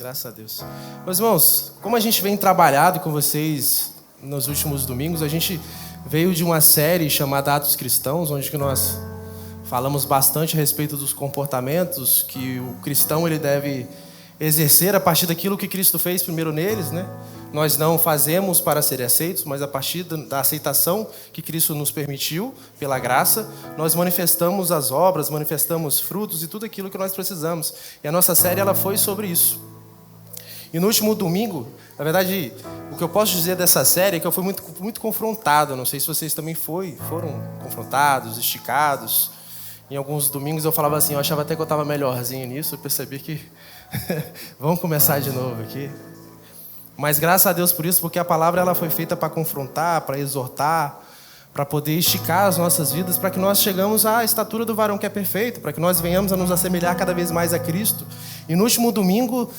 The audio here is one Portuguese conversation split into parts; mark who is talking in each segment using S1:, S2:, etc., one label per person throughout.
S1: graças a Deus. Meus irmãos, como a gente vem trabalhado com vocês nos últimos domingos, a gente veio de uma série chamada Atos Cristãos, onde que nós falamos bastante a respeito dos comportamentos que o cristão ele deve exercer a partir daquilo que Cristo fez primeiro neles, né? Nós não fazemos para serem aceitos, mas a partir da aceitação que Cristo nos permitiu, pela graça, nós manifestamos as obras, manifestamos frutos e tudo aquilo que nós precisamos. E a nossa série ela foi sobre isso. E no último domingo, na verdade, o que eu posso dizer dessa série é que eu fui muito confrontado. Não sei se vocês também foram confrontados, esticados. Em alguns domingos eu falava assim, eu achava até que eu estava melhorzinho nisso, eu percebi que vamos começar de novo aqui. Mas graças a Deus por isso, porque a palavra ela foi feita para confrontar, para exortar, para poder esticar as nossas vidas, para que nós chegamos à estatura do varão que é perfeito, para que nós venhamos a nos assemelhar cada vez mais a Cristo. E no último domingo,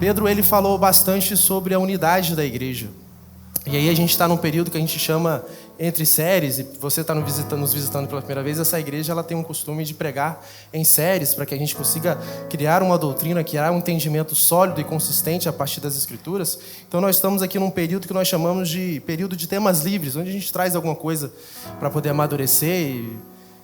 S1: Pedro ele falou bastante sobre a unidade da igreja. E aí a gente está num período que a gente chama entre séries, e você está nos visitando pela primeira vez, essa igreja ela tem um costume de pregar em séries, para que a gente consiga criar uma doutrina, criar um entendimento sólido e consistente a partir das Escrituras. Então nós estamos aqui num período que nós chamamos de período de temas livres, onde a gente traz alguma coisa para poder amadurecer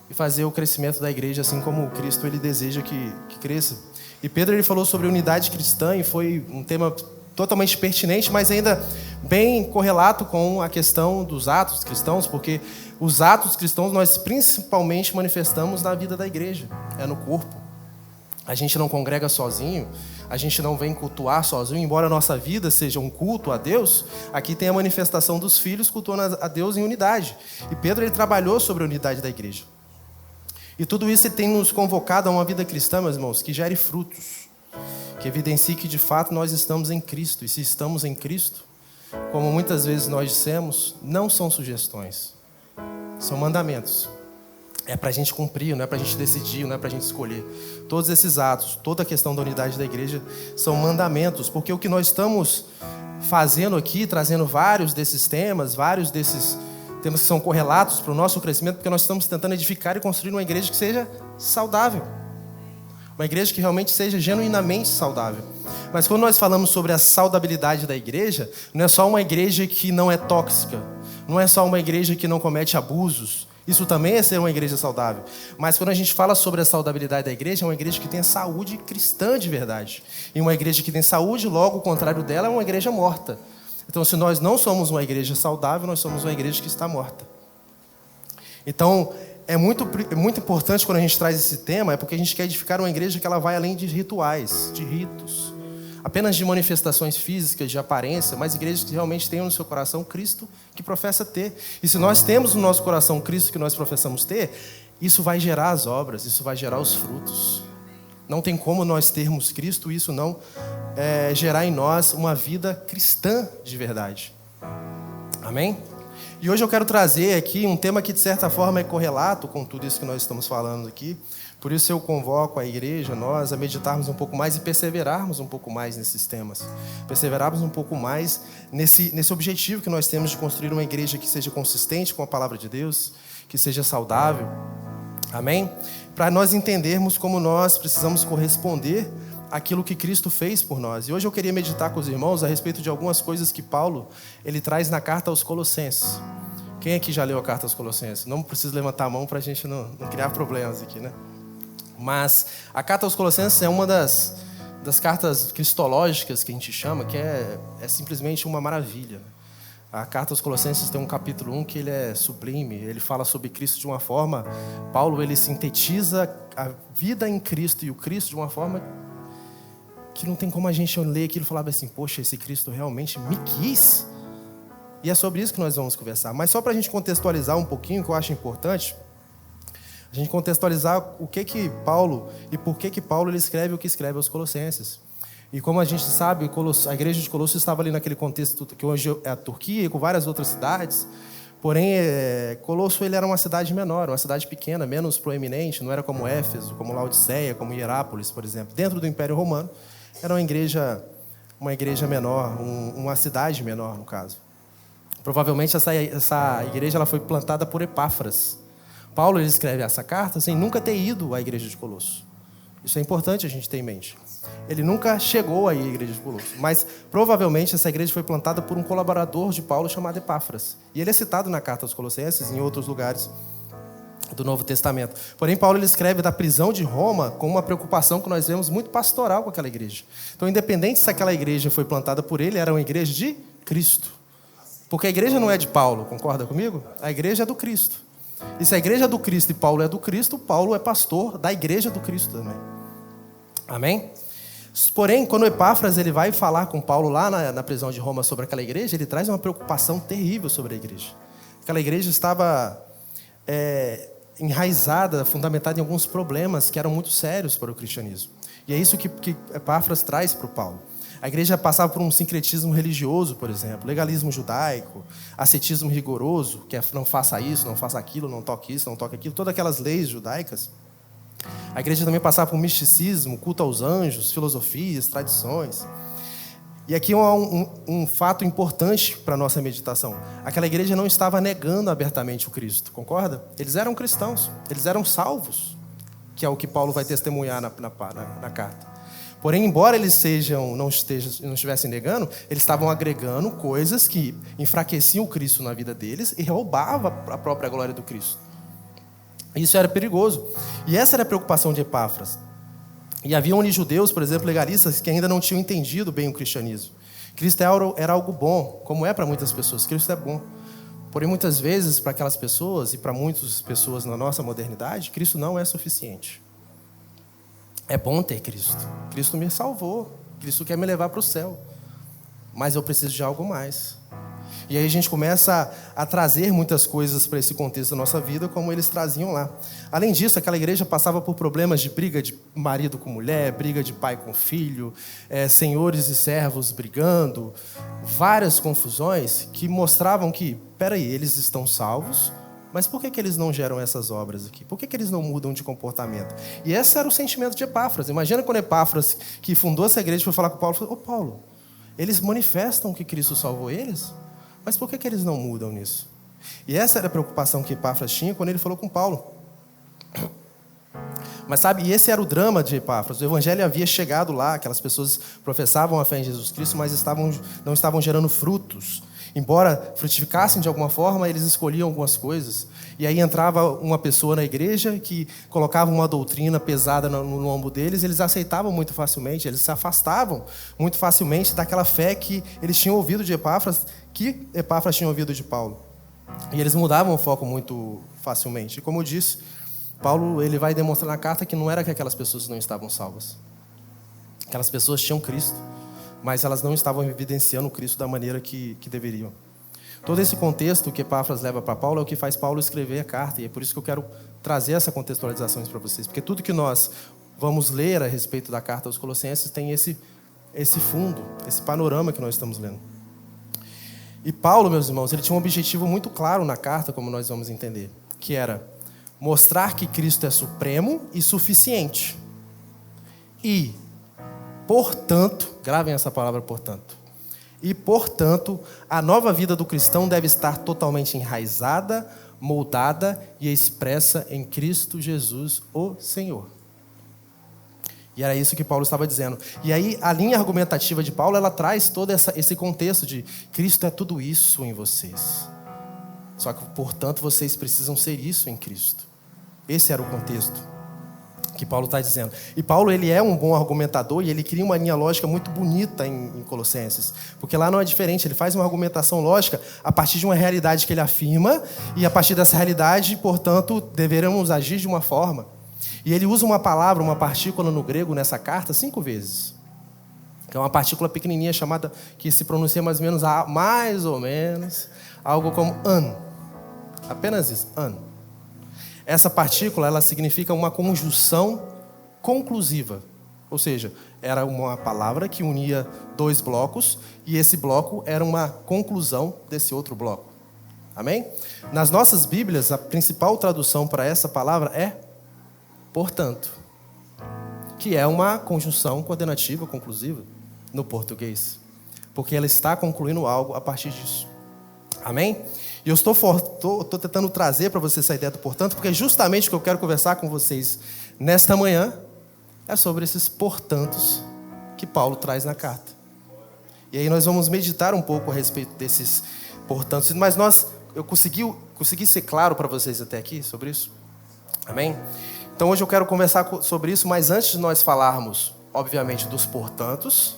S1: e fazer o crescimento da igreja, assim como Cristo ele deseja que cresça. E Pedro ele falou sobre unidade cristã, e foi um tema totalmente pertinente, mas ainda bem correlato com a questão dos atos cristãos, porque os atos cristãos nós principalmente manifestamos na vida da igreja, é no corpo. A gente não congrega sozinho, a gente não vem cultuar sozinho, embora a nossa vida seja um culto a Deus, aqui tem a manifestação dos filhos cultuando a Deus em unidade. E Pedro ele trabalhou sobre a unidade da igreja. E tudo isso ele tem nos convocado a uma vida cristã, meus irmãos, que gere frutos, que evidencie que de fato nós estamos em Cristo. E se estamos em Cristo, como muitas vezes nós dissemos, não são sugestões, são mandamentos. É para a gente cumprir, não é para a gente decidir, não é para a gente escolher. Todos esses atos, toda a questão da unidade da igreja são mandamentos, porque o que nós estamos fazendo aqui, trazendo vários desses temas, vários desses temas que são correlatos para o nosso crescimento, porque nós estamos tentando edificar e construir uma igreja que seja saudável. Uma igreja que realmente seja genuinamente saudável. Mas quando nós falamos sobre a saudabilidade da igreja, não é só uma igreja que não é tóxica, não é só uma igreja que não comete abusos. Isso também é ser uma igreja saudável. Mas quando a gente fala sobre a saudabilidade da igreja, é uma igreja que tem saúde cristã de verdade. E uma igreja que tem saúde, logo o contrário dela, é uma igreja morta. Então, se nós não somos uma igreja saudável, nós somos uma igreja que está morta. Então, é muito importante quando a gente traz esse tema, é porque a gente quer edificar uma igreja que ela vai além de rituais, de ritos, apenas de manifestações físicas, de aparência, mas igrejas que realmente tenham no seu coração Cristo que professa ter. E se nós temos no nosso coração Cristo que nós professamos ter, isso vai gerar as obras, isso vai gerar os frutos. Não tem como nós termos Cristo e isso não gerar em nós uma vida cristã de verdade. Amém? E hoje eu quero trazer aqui um tema que de certa forma é correlato com tudo isso que nós estamos falando aqui. Por isso eu convoco a igreja, nós, a meditarmos um pouco mais e perseverarmos um pouco mais nesses temas. Perseverarmos um pouco mais nesse objetivo que nós temos de construir uma igreja que seja consistente com a palavra de Deus, que seja saudável. Amém? Para nós entendermos como nós precisamos corresponder àquilo que Cristo fez por nós. E hoje eu queria meditar com os irmãos a respeito de algumas coisas que Paulo ele traz na carta aos Colossenses. Quem aqui já leu a carta aos Colossenses? Não precisa levantar a mão para a gente não criar problemas aqui, né? Mas a carta aos Colossenses é uma das cartas cristológicas que a gente chama, que é simplesmente uma maravilha. A carta aos Colossenses tem um capítulo 1 que ele é sublime, ele fala sobre Cristo de uma forma, Paulo ele sintetiza a vida em Cristo e o Cristo de uma forma que não tem como a gente ler aquilo e falar assim, poxa, esse Cristo realmente me quis. E é sobre isso que nós vamos conversar. Mas só para a gente contextualizar um pouquinho, que eu acho importante, a gente contextualizar o que Paulo, e por que Paulo ele escreve o que escreve aos Colossenses. E como a gente sabe, a igreja de Colossos estava ali naquele contexto que hoje é a Turquia e com várias outras cidades. Porém, Colosso ele era uma cidade menor, uma cidade pequena, menos proeminente, não era como Éfeso, como Laodiceia, como Hierápolis, por exemplo. Dentro do Império Romano, era uma igreja menor, uma cidade menor, no caso. Provavelmente essa igreja ela foi plantada por Epáfras. Paulo ele escreve essa carta sem nunca ter ido à igreja de Colosso. Isso é importante a gente ter em mente. Ele nunca chegou aí à igreja de Colossos, mas provavelmente essa igreja foi plantada por um colaborador de Paulo chamado Epáfras. E ele é citado na carta aos Colossenses e em outros lugares do Novo Testamento. Porém, Paulo ele escreve da prisão de Roma com uma preocupação que nós vemos muito pastoral com aquela igreja. Então, independente se aquela igreja foi plantada por ele, era uma igreja de Cristo. Porque a igreja não é de Paulo, concorda comigo? A igreja é do Cristo. E se a igreja é do Cristo e Paulo é do Cristo, Paulo é pastor da igreja do Cristo também. Amém? Porém, quando Epáfras ele vai falar com Paulo lá na prisão de Roma sobre aquela igreja, ele traz uma preocupação terrível sobre a igreja. Aquela igreja estava enraizada, fundamentada em alguns problemas que eram muito sérios para o cristianismo. E é isso que Epáfras traz para o Paulo. A igreja passava por um sincretismo religioso, por exemplo, legalismo judaico, ascetismo rigoroso, que é não faça isso, não faça aquilo, não toque isso, não toque aquilo, todas aquelas leis judaicas. A igreja também passava por misticismo, culto aos anjos, filosofias, tradições. E aqui um fato importante para a nossa meditação. Aquela igreja não estava negando abertamente o Cristo, concorda? Eles eram cristãos, eles eram salvos, que é o que Paulo vai testemunhar na carta. Porém, embora eles não estivessem negando, eles estavam agregando coisas que enfraqueciam o Cristo na vida deles e roubavam a própria glória do Cristo. Isso era perigoso. E essa era a preocupação de Epáfras. E haviam ali judeus, por exemplo, legalistas, que ainda não tinham entendido bem o cristianismo. Cristo era algo bom, como é para muitas pessoas. Cristo é bom. Porém, muitas vezes, para aquelas pessoas e para muitas pessoas na nossa modernidade, Cristo não é suficiente. É bom ter Cristo. Cristo me salvou. Cristo quer me levar para o céu. Mas eu preciso de algo mais. E aí a gente começa a trazer muitas coisas para esse contexto da nossa vida, como eles traziam lá. Além disso, aquela igreja passava por problemas de briga de marido com mulher, briga de pai com filho, senhores e servos brigando, várias confusões que mostravam que, peraí, eles estão salvos, mas por que eles não geram essas obras aqui? Por que eles não mudam de comportamento? E esse era o sentimento de Epáfras. Imagina quando Epáfras, que fundou essa igreja, foi falar com Paulo, falou, Paulo, eles manifestam que Cristo salvou eles? Mas por que eles não mudam nisso? E essa era a preocupação que Epáfras tinha quando ele falou com Paulo. Mas sabe, e esse era o drama de Epáfras. O evangelho havia chegado lá, aquelas pessoas professavam a fé em Jesus Cristo, mas não estavam gerando frutos. Embora frutificassem de alguma forma, eles escolhiam algumas coisas. E aí entrava uma pessoa na igreja que colocava uma doutrina pesada no lombo deles, eles aceitavam muito facilmente, eles se afastavam muito facilmente daquela fé que eles tinham ouvido de Epáfras, que Epáfras tinha ouvido de Paulo. E eles mudavam o foco muito facilmente. E como eu disse, Paulo ele vai demonstrar na carta que não era que aquelas pessoas não estavam salvas. Aquelas pessoas tinham Cristo, mas elas não estavam evidenciando o Cristo da maneira que deveriam. Todo esse contexto que Epáfras leva para Paulo é o que faz Paulo escrever a carta, e é por isso que eu quero trazer essa contextualização para vocês, porque tudo que nós vamos ler a respeito da carta aos Colossenses tem esse fundo, esse panorama que nós estamos lendo. E Paulo, meus irmãos, ele tinha um objetivo muito claro na carta, como nós vamos entender, que era mostrar que Cristo é supremo e suficiente. E, portanto, gravem essa palavra, portanto. E, portanto, a nova vida do cristão deve estar totalmente enraizada, moldada e expressa em Cristo Jesus, o Senhor. E era isso que Paulo estava dizendo. E aí, a linha argumentativa de Paulo, ela traz todo esse contexto de Cristo é tudo isso em vocês. Só que, portanto, vocês precisam ser isso em Cristo. Esse era o contexto que Paulo está dizendo. E Paulo, ele é um bom argumentador e ele cria uma linha lógica muito bonita em Colossenses. Porque lá não é diferente, ele faz uma argumentação lógica a partir de uma realidade que ele afirma e a partir dessa realidade, portanto, deveremos agir de uma forma. E ele usa uma palavra, uma partícula no grego nessa carta 5 vezes. Que é uma partícula pequenininha chamada, que se pronuncia mais ou menos, algo como an. Apenas isso, an. Essa partícula, ela significa uma conjunção conclusiva. Ou seja, era uma palavra que unia 2 blocos e esse bloco era uma conclusão desse outro bloco. Amém? Nas nossas Bíblias, a principal tradução para essa palavra é portanto, que é uma conjunção coordenativa conclusiva no português, porque ela está concluindo algo a partir disso. Amém? E eu estou tentando trazer para vocês essa ideia do portanto, porque é justamente o que eu quero conversar com vocês nesta manhã, é sobre esses portantos que Paulo traz na carta. E aí nós vamos meditar um pouco a respeito desses portantos. Mas eu consegui ser claro para vocês até aqui sobre isso? Amém? Então hoje eu quero conversar sobre isso, mas antes de nós falarmos, obviamente, dos portantos,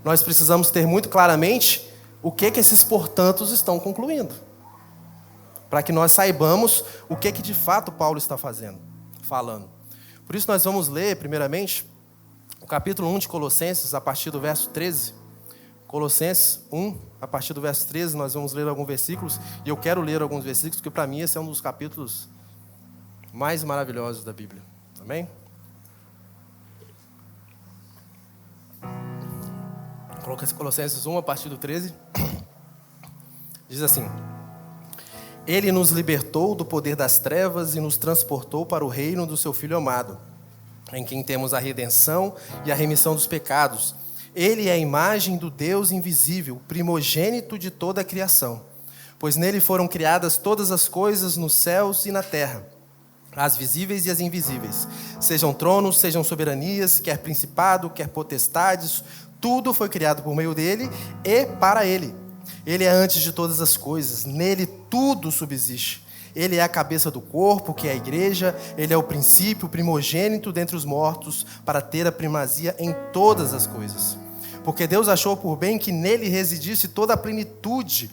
S1: nós precisamos ter muito claramente o que esses portantos estão concluindo. Para que nós saibamos o que de fato Paulo está falando. Por isso nós vamos ler, primeiramente, o capítulo 1 de Colossenses, a partir do verso 13. Colossenses 1, a partir do verso 13, nós vamos ler alguns versículos. E eu quero ler alguns versículos, porque para mim esse é um dos capítulos mais maravilhosos da Bíblia. Amém? Colossenses 1, a partir do 13. Diz assim: Ele nos libertou do poder das trevas e nos transportou para o reino do seu Filho amado, em quem temos a redenção e a remissão dos pecados. Ele é a imagem do Deus invisível, primogênito de toda a criação, pois nele foram criadas todas as coisas nos céus e na terra, as visíveis e as invisíveis, sejam tronos, sejam soberanias, quer principado, quer potestades, tudo foi criado por meio dele e para ele. Ele é antes de todas as coisas, nele tudo subsiste. Ele é a cabeça do corpo, que é a igreja. Ele é o princípio, o primogênito dentre os mortos, para ter a primazia em todas as coisas. Porque Deus achou por bem que nele residisse toda a plenitude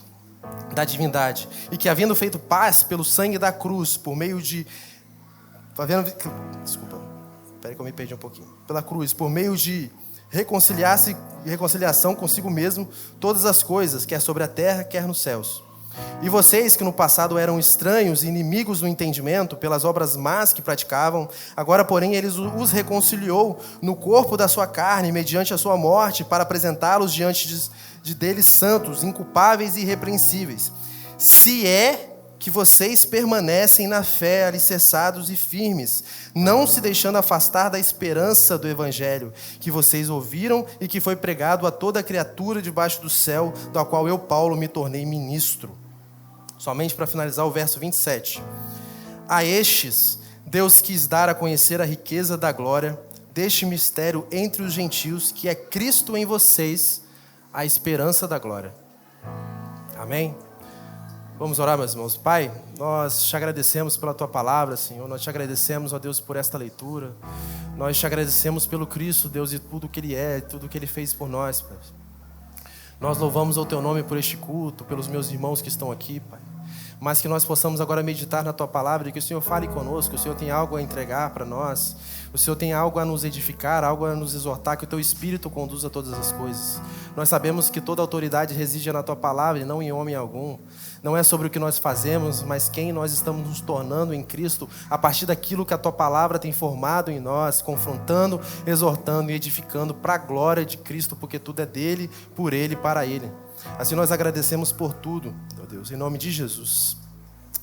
S1: da divindade, e que, havendo feito paz pelo sangue da cruz, por meio de... Desculpa, espera que eu me perdi um pouquinho. Pela cruz, por meio de reconciliação consigo mesmo, todas as coisas, quer sobre a terra, quer nos céus. E vocês que no passado eram estranhos e inimigos do entendimento pelas obras más que praticavam, agora, porém, ele os reconciliou no corpo da sua carne, mediante a sua morte, para apresentá-los diante de deles santos, inculpáveis e irrepreensíveis. Se é que vocês permanecem na fé, alicerçados e firmes, não se deixando afastar da esperança do Evangelho, que vocês ouviram e que foi pregado a toda criatura debaixo do céu, da qual eu, Paulo, me tornei ministro. Somente para finalizar o verso 27. A estes, Deus quis dar a conhecer a riqueza da glória deste mistério entre os gentios, que é Cristo em vocês, a esperança da glória. Amém? Vamos orar, meus irmãos. Pai, nós te agradecemos pela Tua palavra, Senhor. Nós te agradecemos, ó Deus, por esta leitura. Nós te agradecemos pelo Cristo, Deus, e tudo que Ele é, tudo que Ele fez por nós, Pai. Nós louvamos o Teu nome por este culto, pelos meus irmãos que estão aqui, Pai. Mas que nós possamos agora meditar na Tua palavra e que o Senhor fale conosco, o Senhor tem algo a entregar para nós, o Senhor tem algo a nos edificar, algo a nos exortar, que o Teu Espírito conduza todas as coisas. Nós sabemos que toda autoridade reside na Tua palavra e não em homem algum. Não é sobre o que nós fazemos, mas quem nós estamos nos tornando em Cristo, a partir daquilo que a Tua palavra tem formado em nós, confrontando, exortando e edificando para a glória de Cristo, porque tudo é dele, por Ele e para Ele. Assim nós agradecemos por tudo, meu Deus, em nome de Jesus.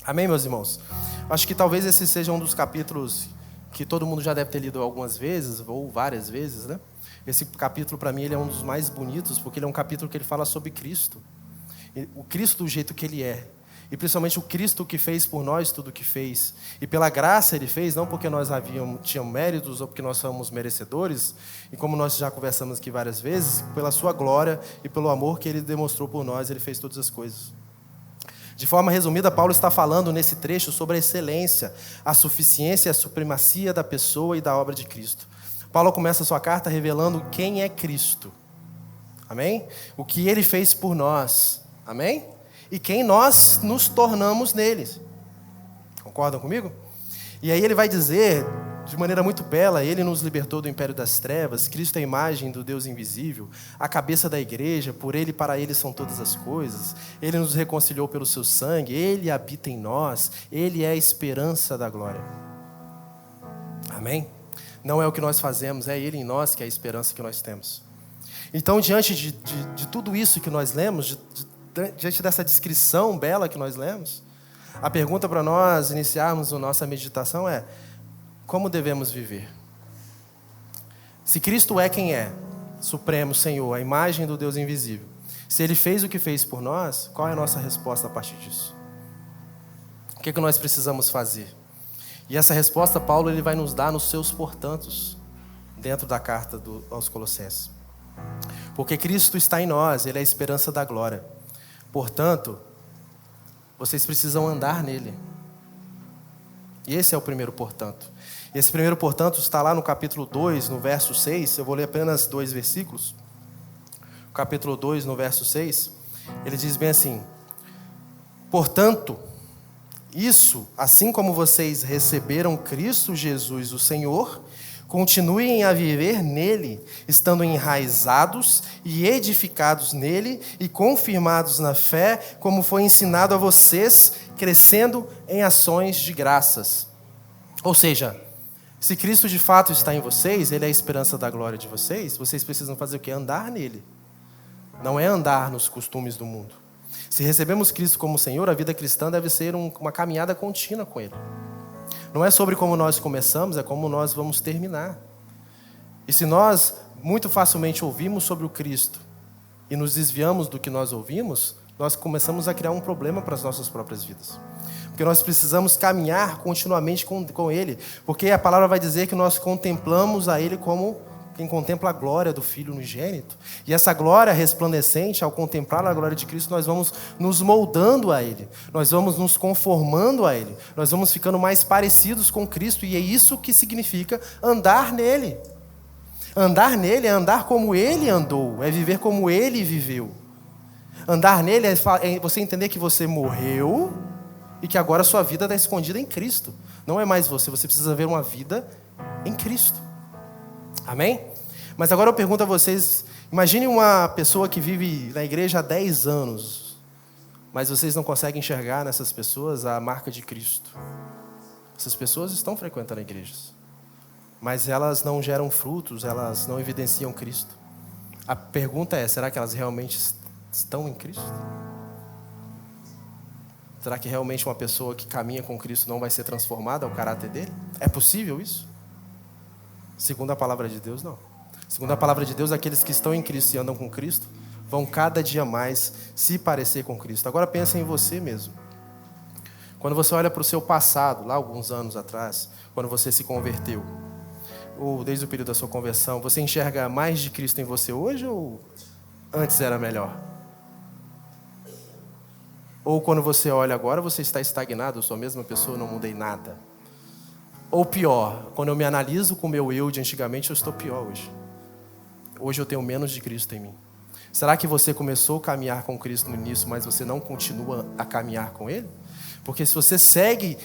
S1: Amém, meus irmãos? Acho que talvez esse seja um dos capítulos que todo mundo já deve ter lido algumas vezes, ou várias vezes, né? Esse capítulo, para mim, ele é um dos mais bonitos, porque ele é um capítulo que ele fala sobre Cristo. O Cristo do jeito que Ele é. E principalmente o Cristo que fez por nós tudo o que fez. E pela graça Ele fez, não porque nós tínhamos méritos ou porque nós somos merecedores, e como nós já conversamos aqui várias vezes, pela Sua glória e pelo amor que Ele demonstrou por nós, Ele fez todas as coisas. De forma resumida, Paulo está falando nesse trecho sobre a excelência, a suficiência e a supremacia da pessoa e da obra de Cristo. Paulo começa a sua carta revelando quem é Cristo. Amém? O que Ele fez por nós. Amém? E quem nós nos tornamos neles. Concordam comigo? E aí ele vai dizer, de maneira muito bela, Ele nos libertou do império das trevas, Cristo é a imagem do Deus invisível, a cabeça da igreja, por Ele e para Ele são todas as coisas. Ele nos reconciliou pelo seu sangue, Ele habita em nós, Ele é a esperança da glória. Amém? Não é o que nós fazemos, é Ele em nós que é a esperança que nós temos. Então, diante de tudo isso que nós lemos, diante dessa descrição bela que nós lemos, a pergunta para nós iniciarmos a nossa meditação é: como devemos viver? Se Cristo é quem é, Supremo, Senhor, a imagem do Deus invisível, se Ele fez o que fez por nós, qual é a nossa resposta a partir disso? O que nós precisamos fazer? E essa resposta, Paulo, ele vai nos dar nos seus portantos dentro da carta aos Colossenses. Porque Cristo está em nós, Ele é a esperança da glória. Portanto, vocês precisam andar nele. E esse é o primeiro portanto. E esse primeiro portanto está lá no capítulo 2, no verso 6. Eu vou ler apenas 2 versículos. O capítulo 2, no verso 6, ele diz bem assim: portanto, isso, assim como vocês receberam Cristo Jesus, o Senhor, continuem a viver nele, estando enraizados e edificados nele e confirmados na fé, como foi ensinado a vocês, crescendo em ações de graças. Ou seja, se Cristo de fato está em vocês, Ele é a esperança da glória de vocês, vocês precisam fazer o quê? Andar nele. Não é andar nos costumes do mundo. Se recebemos Cristo como Senhor, a vida cristã deve ser uma caminhada contínua com Ele. Não é sobre como nós começamos, é como nós vamos terminar. E se nós muito facilmente ouvimos sobre o Cristo e nos desviamos do que nós ouvimos, nós começamos a criar um problema para as nossas próprias vidas. Porque nós precisamos caminhar continuamente com Ele. Porque a palavra vai dizer que nós contemplamos a Ele como quem contempla a glória do Filho unigênito. E essa glória resplandecente, ao contemplar a glória de Cristo, nós vamos nos moldando a Ele. Nós vamos nos conformando a Ele. Nós vamos ficando mais parecidos com Cristo. E é isso que significa andar nele. Andar nele é andar como Ele andou. É viver como Ele viveu. Andar nele é você entender que você morreu e que agora a sua vida está escondida em Cristo. Não é mais você precisa ver uma vida em Cristo. Amém? Mas agora eu pergunto a vocês, imagine uma pessoa que vive na igreja há 10 anos, mas vocês não conseguem enxergar nessas pessoas a marca de Cristo. Essas pessoas estão frequentando igrejas, mas elas não geram frutos, elas não evidenciam Cristo. A pergunta é, será que elas realmente estão em Cristo? Será que realmente uma pessoa que caminha com Cristo não vai ser transformada ao caráter dele? É possível isso? Segundo a palavra de Deus, não. Segundo a palavra de Deus, aqueles que estão em Cristo e andam com Cristo vão cada dia mais se parecer com Cristo. Agora pensa em você mesmo. Quando você olha para o seu passado, lá alguns anos atrás, quando você se converteu, ou desde o período da sua conversão, você enxerga mais de Cristo em você hoje ou antes era melhor? Ou quando você olha agora, você está estagnado, eu sou a mesma pessoa, não mudei nada? Ou pior, quando eu me analiso com o meu eu de antigamente, eu estou pior hoje. Hoje eu tenho menos de Cristo em mim. Será que você começou a caminhar com Cristo no início, mas você não continua a caminhar com Ele? Porque se você segue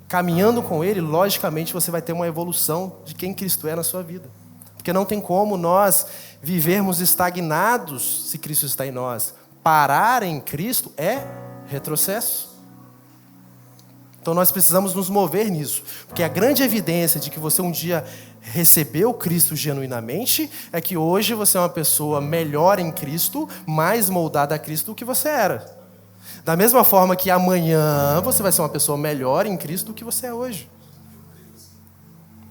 S1: caminhando com Ele, logicamente você vai ter uma evolução de quem Cristo é na sua vida. Porque não tem como nós vivermos estagnados se Cristo está em nós. Parar em Cristo é retrocesso. Então nós precisamos nos mover nisso, porque a grande evidência de que você um dia recebeu Cristo genuinamente é que hoje você é uma pessoa melhor em Cristo, mais moldada a Cristo do que você era. Da mesma forma que amanhã você vai ser uma pessoa melhor em Cristo do que você é hoje.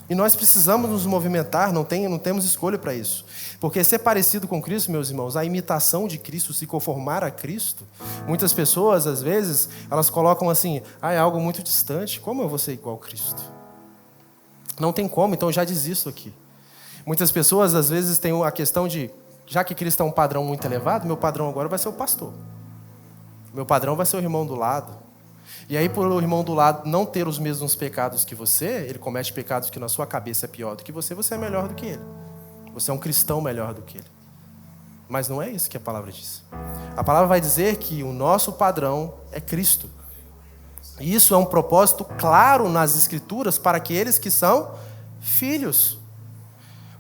S1: E nós precisamos nos movimentar, não temos escolha para isso. Porque ser parecido com Cristo, meus irmãos, a imitação de Cristo, se conformar a Cristo, muitas pessoas, às vezes, elas colocam assim, é algo muito distante, como eu vou ser igual a Cristo? Não tem como, então eu já desisto aqui. Muitas pessoas, às vezes, têm a questão de, já que Cristo é um padrão muito elevado, meu padrão agora vai ser o pastor. Meu padrão vai ser o irmão do lado. E aí, por o irmão do lado não ter os mesmos pecados que você, ele comete pecados que na sua cabeça é pior do que você é melhor do que ele. Você é um cristão melhor do que ele. Mas não é isso que a palavra diz. A palavra vai dizer que o nosso padrão é Cristo. E isso é um propósito claro nas Escrituras para aqueles que são filhos.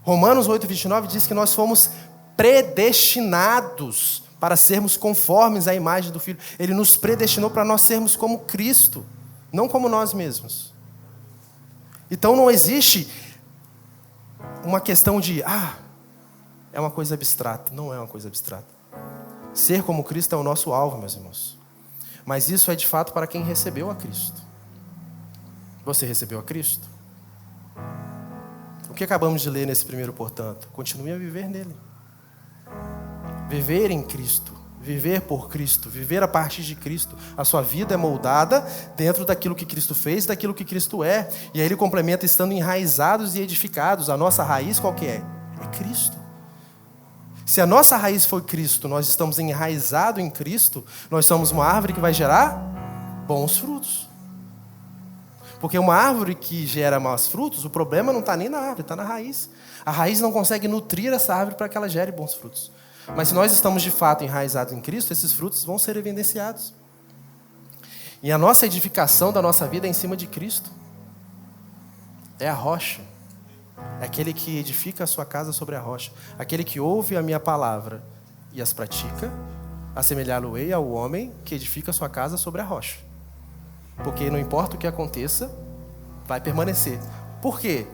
S1: Romanos 8:29 diz que nós fomos predestinados para sermos conformes à imagem do Filho. Ele nos predestinou para nós sermos como Cristo, não como nós mesmos. Então não existe uma questão de, é uma coisa abstrata. Não é uma coisa abstrata. Ser como Cristo é o nosso alvo, meus irmãos. Mas isso é de fato para quem recebeu a Cristo. Você recebeu a Cristo? O que acabamos de ler nesse primeiro, portanto? Continue a viver nele. Viver em Cristo. Viver por Cristo, viver a partir de Cristo. A sua vida é moldada dentro daquilo que Cristo fez, daquilo que Cristo é. E aí ele complementa estando enraizados e edificados. A nossa raiz qual que é? É Cristo. Se a nossa raiz for Cristo, nós estamos enraizados em Cristo, nós somos uma árvore que vai gerar bons frutos. Porque uma árvore que gera maus frutos, o problema não está nem na árvore, está na raiz. A raiz não consegue nutrir essa árvore para que ela gere bons frutos. Mas se nós estamos de fato enraizados em Cristo, esses frutos vão ser evidenciados. E a nossa edificação da nossa vida é em cima de Cristo. É a rocha. É aquele que edifica a sua casa sobre a rocha. Aquele que ouve a minha palavra e as pratica, assemelhá-lo-ei ao homem que edifica a sua casa sobre a rocha. Porque não importa o que aconteça, vai permanecer. Por quê?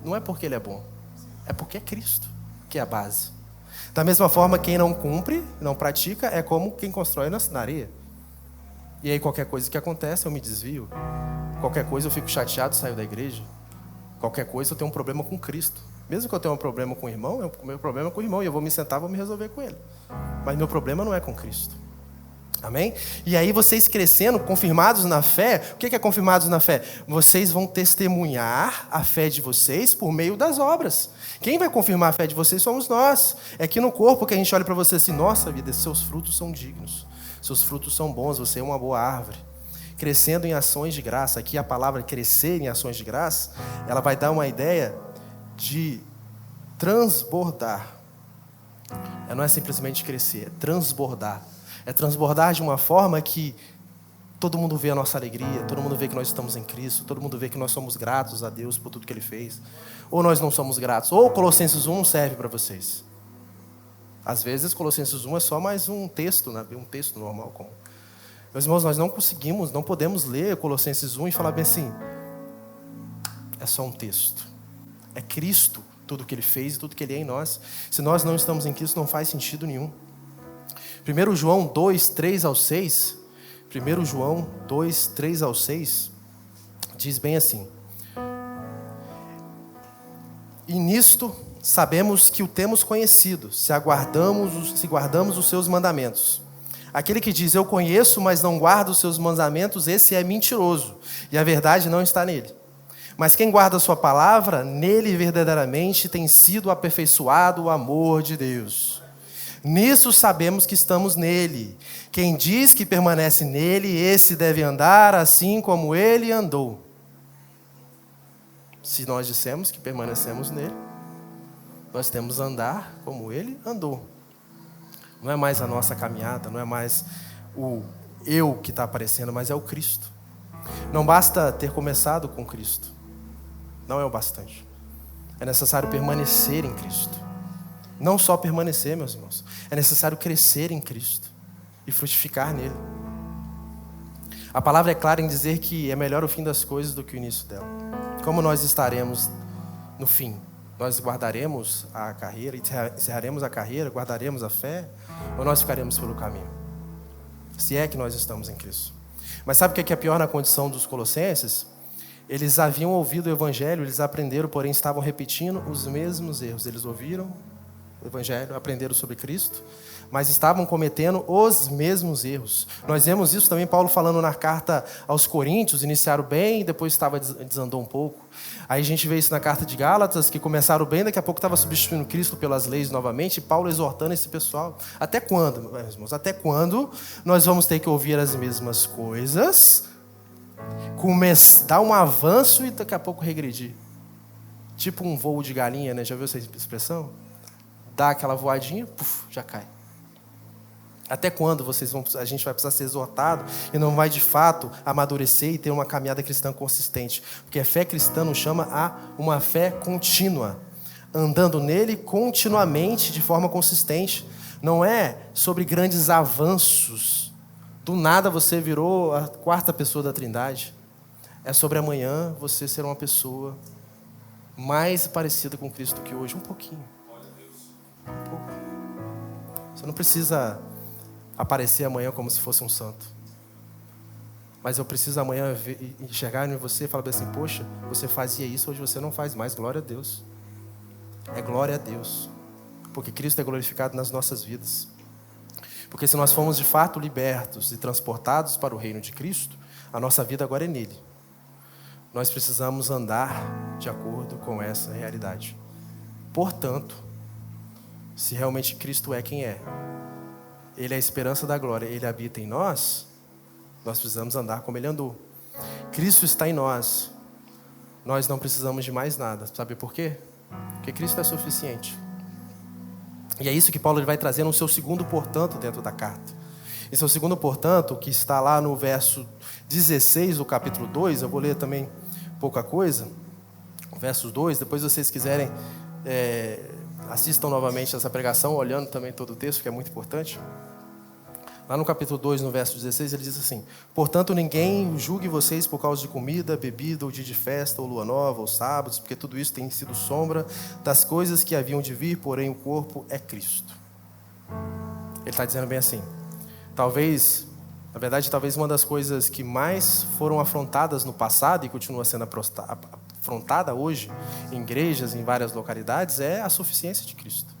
S1: Não é porque ele é bom. É porque é Cristo que é a base. Da mesma forma, quem não cumpre, não pratica, é como quem constrói na areia. E aí qualquer coisa que acontece, eu me desvio. Qualquer coisa eu fico chateado e saio da igreja. Qualquer coisa eu tenho um problema com Cristo. Mesmo que eu tenha um problema com o irmão, meu problema é com o irmão. E eu vou me sentar, vou me resolver com ele. Mas meu problema não é com Cristo. Amém? E aí vocês crescendo, confirmados na fé, o que é confirmados na fé? Vocês vão testemunhar a fé de vocês por meio das obras. Quem vai confirmar a fé de vocês somos nós. É aqui no corpo que a gente olha para você assim, nossa vida, seus frutos são dignos, seus frutos são bons, você é uma boa árvore. Crescendo em ações de graça, aqui a palavra crescer em ações de graça, ela vai dar uma ideia de transbordar. Não é simplesmente crescer, é transbordar. É transbordar de uma forma que todo mundo vê a nossa alegria, todo mundo vê que nós estamos em Cristo, todo mundo vê que nós somos gratos a Deus por tudo que Ele fez. Ou nós não somos gratos, ou Colossenses 1 serve para vocês. Às vezes Colossenses 1 é só mais um texto, né? Um texto normal. Meus irmãos, nós não podemos ler Colossenses 1 e falar bem assim, é só um texto. É Cristo, tudo o que Ele fez e tudo que Ele é em nós. Se nós não estamos em Cristo, não faz sentido nenhum. 1 João 2, 3 ao 6, 1 João 2, 3 ao 6, diz bem assim: E nisto sabemos que o temos conhecido, se guardamos os seus mandamentos. Aquele que diz, eu conheço, mas não guarda os seus mandamentos, esse é mentiroso, e a verdade não está nele. Mas quem guarda a sua palavra, nele verdadeiramente tem sido aperfeiçoado o amor de Deus. Nisso sabemos que estamos nele. Quem diz que permanece nele, esse deve andar assim como ele andou. Se nós dissemos que permanecemos nele, nós temos que andar como ele andou. Não é mais a nossa caminhada, não é mais o eu que está aparecendo, mas é o Cristo. Não basta ter começado com Cristo. Não é o bastante. É necessário permanecer em Cristo. Não só permanecer, meus irmãos. É necessário crescer em Cristo e frutificar nele. A palavra é clara em dizer que é melhor o fim das coisas do que o início dela. Como nós estaremos no fim? Nós guardaremos a carreira, encerraremos a carreira, guardaremos a fé, ou nós ficaremos pelo caminho? Se é que nós estamos em Cristo. Mas sabe o que é pior na condição dos colossenses? Eles haviam ouvido o evangelho, eles aprenderam, porém estavam repetindo os mesmos erros. Eles ouviram o evangelho, aprenderam sobre Cristo, mas estavam cometendo os mesmos erros. Nós vemos isso também, Paulo falando na carta aos Coríntios, iniciaram bem e depois desandou um pouco. Aí a gente vê isso na carta de Gálatas, que começaram bem, daqui a pouco estava substituindo Cristo pelas leis novamente, e Paulo exortando esse pessoal. Até quando, meus irmãos? Até quando nós vamos ter que ouvir as mesmas coisas, dar um avanço e daqui a pouco regredir? Tipo um voo de galinha, né? Já viu essa expressão? Dá aquela voadinha, já cai. Até quando a gente vai precisar ser exortado e não vai de fato amadurecer e ter uma caminhada cristã consistente? Porque a fé cristã nos chama a uma fé contínua, andando nele continuamente, de forma consistente. Não é sobre grandes avanços. Do nada você virou a quarta pessoa da Trindade. É sobre amanhã você ser uma pessoa mais parecida com Cristo que hoje, um pouquinho. Um pouco. Você não precisa aparecer amanhã como se fosse um santo. Mas eu preciso amanhã enxergar em você e falar assim, poxa, você fazia isso, hoje você não faz mais. Glória a Deus. É glória a Deus. Porque Cristo é glorificado nas nossas vidas. Porque se nós fomos de fato libertos e transportados para o reino de Cristo, a nossa vida agora é nele. Nós precisamos andar de acordo com essa realidade. Portanto, se realmente Cristo é quem é, Ele é a esperança da glória, Ele habita em nós, nós precisamos andar como Ele andou. Cristo está em nós, nós não precisamos de mais nada. Sabe por quê? Porque Cristo é suficiente. E é isso que Paulo vai trazer no seu segundo portanto dentro da carta. Esse é o segundo portanto, que está lá no verso 16 do capítulo 2, eu vou ler também pouca coisa, versos 2, depois se vocês quiserem, assistam novamente essa pregação, olhando também todo o texto, que é muito importante. Lá no capítulo 2, no verso 16, ele diz assim: portanto, ninguém julgue vocês por causa de comida, bebida, ou dia de festa, ou lua nova, ou sábados, porque tudo isso tem sido sombra das coisas que haviam de vir, porém o corpo é Cristo. Ele está dizendo bem assim, talvez uma das coisas que mais foram afrontadas no passado e continua sendo afrontada hoje em igrejas, em várias localidades, é a suficiência de Cristo.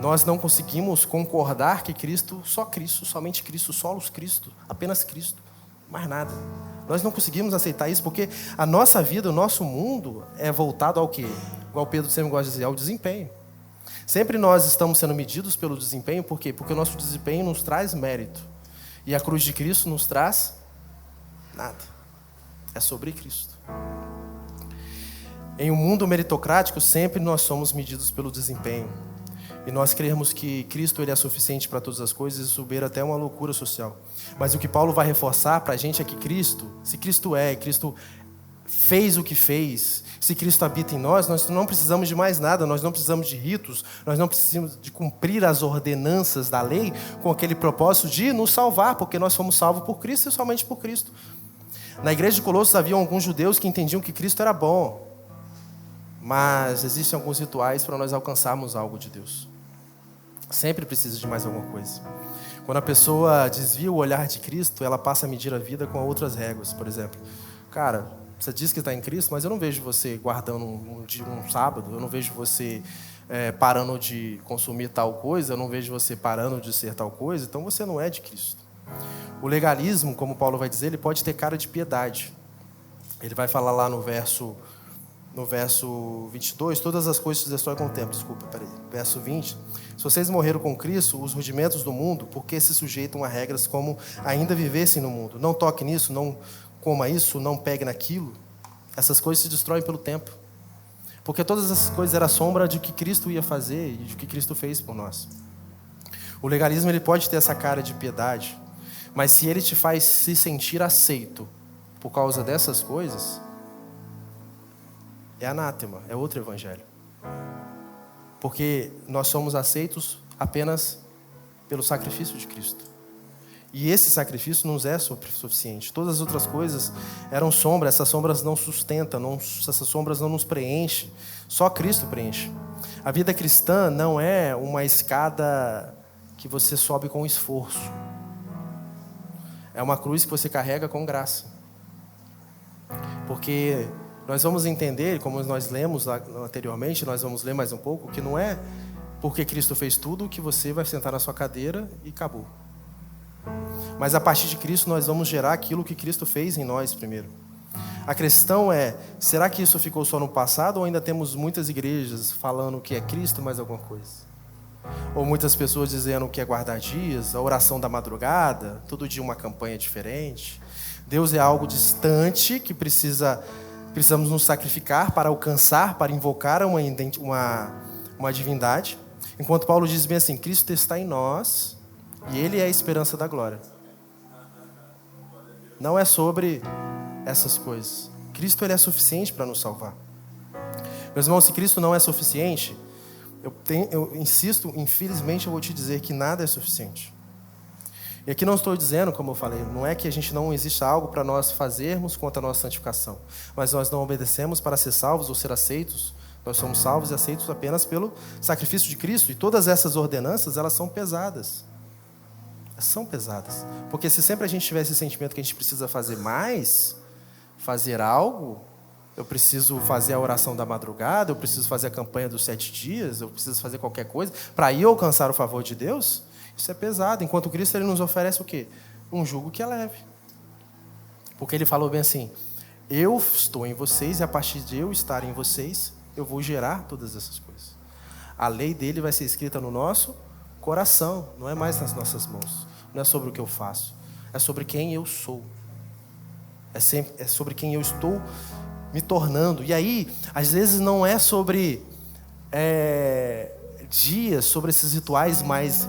S1: Nós não conseguimos concordar que Cristo, somente Cristo, solos Cristo, apenas Cristo, mais nada. Nós não conseguimos aceitar isso porque a nossa vida, o nosso mundo é voltado ao quê? Igual Pedro sempre gosta de dizer, ao desempenho. Sempre nós estamos sendo medidos pelo desempenho, por quê? Porque o nosso desempenho nos traz mérito. E a cruz de Cristo nos traz nada. É sobre Cristo. Em um mundo meritocrático, sempre nós somos medidos pelo desempenho. E nós cremos que Cristo ele é suficiente para todas as coisas, isso beira até uma loucura social. Mas o que Paulo vai reforçar para a gente é que Cristo, se Cristo Cristo fez o que fez, se Cristo habita em nós não precisamos de mais nada, nós não precisamos de ritos, nós não precisamos de cumprir as ordenanças da lei com aquele propósito de nos salvar, porque nós fomos salvos por Cristo e somente por Cristo. Na igreja de Colossos havia alguns judeus que entendiam que Cristo era bom, mas existem alguns rituais para nós alcançarmos algo de Deus. Sempre precisa de mais alguma coisa. Quando a pessoa desvia o olhar de Cristo, ela passa a medir a vida com outras réguas. Por exemplo, cara, você diz que está em Cristo, mas eu não vejo você guardando um sábado, eu não vejo você parando de consumir tal coisa, eu não vejo você parando de ser tal coisa, então você não é de Cristo. O legalismo, como Paulo vai dizer, ele pode ter cara de piedade. Ele vai falar lá no verso 22, todas as coisas se destroem com o tempo. Verso 20. Se vocês morreram com Cristo, os rudimentos do mundo, por que se sujeitam a regras como ainda vivessem no mundo? Não toque nisso, não coma isso, não pegue naquilo. Essas coisas se destroem pelo tempo. Porque todas essas coisas eram a sombra de que Cristo ia fazer e de que Cristo fez por nós. O legalismo ele pode ter essa cara de piedade, mas se ele te faz se sentir aceito por causa dessas coisas, é anátema, é outro evangelho. Porque nós somos aceitos apenas pelo sacrifício de Cristo. E esse sacrifício nos é suficiente. Todas as outras coisas eram sombras, essas sombras não sustentam, essas sombras não nos preenchem. Só Cristo preenche. A vida cristã não é uma escada que você sobe com esforço. É uma cruz que você carrega com graça. Porque nós vamos entender, como nós lemos anteriormente, nós vamos ler mais um pouco, que não é porque Cristo fez tudo que você vai sentar na sua cadeira e acabou. Mas a partir de Cristo nós vamos gerar aquilo que Cristo fez em nós primeiro. A questão é, será que isso ficou só no passado ou ainda temos muitas igrejas falando que é Cristo mais alguma coisa? Ou muitas pessoas dizendo que é guardar dias, a oração da madrugada, todo dia uma campanha diferente. Deus é algo distante que precisamos nos sacrificar para alcançar, para invocar uma divindade. Enquanto Paulo diz bem assim, Cristo está em nós e Ele é a esperança da glória. Não é sobre essas coisas. Cristo ele é suficiente para nos salvar. Meus irmãos, se Cristo não é suficiente, eu insisto, infelizmente eu vou te dizer que nada é suficiente. E aqui não estou dizendo, como eu falei, não é que a gente não exista algo para nós fazermos quanto à nossa santificação, mas nós não obedecemos para ser salvos ou ser aceitos. Nós somos salvos e aceitos apenas pelo sacrifício de Cristo. E todas essas ordenanças, elas são pesadas. São pesadas. Porque se sempre a gente tiver esse sentimento que a gente precisa fazer mais, fazer algo, eu preciso fazer a oração da madrugada, eu preciso fazer a campanha dos 7 dias, eu preciso fazer qualquer coisa, para ir alcançar o favor de Deus, Isso é pesado. Enquanto Cristo ele nos oferece o quê? Um jugo que é leve. Porque ele falou bem assim, eu estou em vocês e a partir de eu estar em vocês, eu vou gerar todas essas coisas. A lei dele vai ser escrita no nosso coração, não é mais nas nossas mãos. Não é sobre o que eu faço, é sobre quem eu sou. É sobre quem eu estou me tornando. E aí, às vezes não é sobre dias, sobre esses rituais mais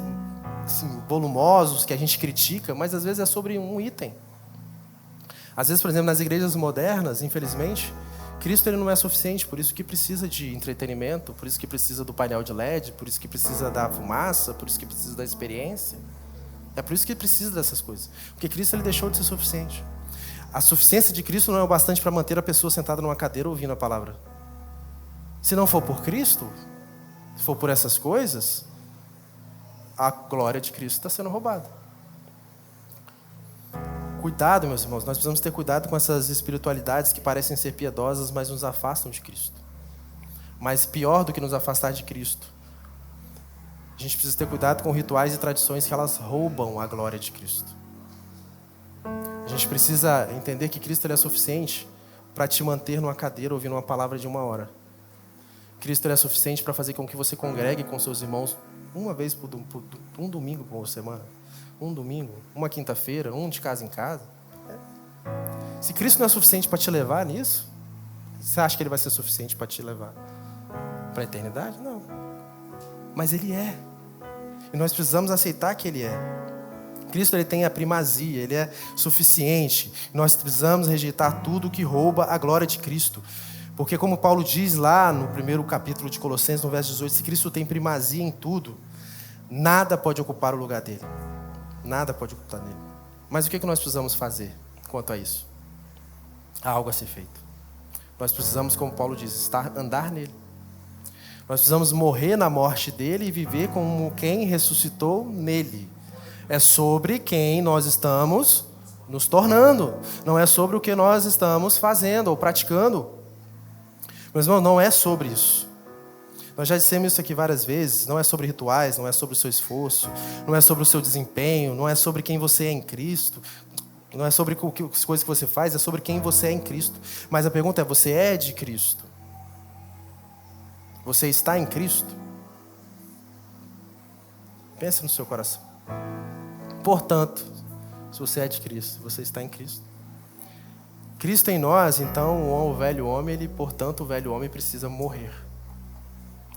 S1: assim, volumosos que a gente critica, mas às vezes é sobre um item. Às vezes, por exemplo, nas igrejas modernas, infelizmente, Cristo ele não é suficiente, por isso que precisa de entretenimento, por isso que precisa do painel de LED, por isso que precisa da fumaça, por isso que precisa da experiência. É por isso que precisa dessas coisas. Porque Cristo ele deixou de ser suficiente. A suficiência de Cristo não é o bastante para manter a pessoa sentada numa cadeira ouvindo a palavra. Se não for por Cristo, se for por essas coisas, a glória de Cristo está sendo roubada. Cuidado, meus irmãos, nós precisamos ter cuidado com essas espiritualidades que parecem ser piedosas, mas nos afastam de Cristo. Mas pior do que nos afastar de Cristo, a gente precisa ter cuidado com rituais e tradições que elas roubam a glória de Cristo. A gente precisa entender que Cristo ele é suficiente para te manter numa cadeira ouvindo uma palavra de 1 hora. Cristo ele é suficiente para fazer com que você congregue com seus irmãos uma vez por um domingo por semana. Um domingo, uma quinta-feira, um de casa em casa. Se Cristo não é suficiente para te levar nisso, você acha que Ele vai ser suficiente para te levar para a eternidade? Não. Mas Ele é. E nós precisamos aceitar que Ele é. Cristo ele tem a primazia, Ele é suficiente. Nós precisamos rejeitar tudo que rouba a glória de Cristo. Porque como Paulo diz lá no primeiro capítulo de Colossenses, no verso 18, se Cristo tem primazia em tudo, nada pode ocupar o lugar dele. Nada pode ocupar nele. Mas o que nós precisamos fazer quanto a isso? Há algo a ser feito. Nós precisamos, como Paulo diz, andar nele. Nós precisamos morrer na morte dele e viver como quem ressuscitou nele. É sobre quem nós estamos nos tornando. Não é sobre o que nós estamos fazendo ou praticando. Meus irmãos, não é sobre isso. Nós já dissemos isso aqui várias vezes. Não é sobre rituais, não é sobre o seu esforço, não é sobre o seu desempenho, não é sobre quem você é em Cristo, não é sobre as coisas que você faz, é sobre quem você é em Cristo. Mas a pergunta é, você é de Cristo? Você está em Cristo? Pense no seu coração. Portanto, se você é de Cristo, você está em Cristo. Cristo em nós, então, o velho homem, portanto, o velho homem precisa morrer.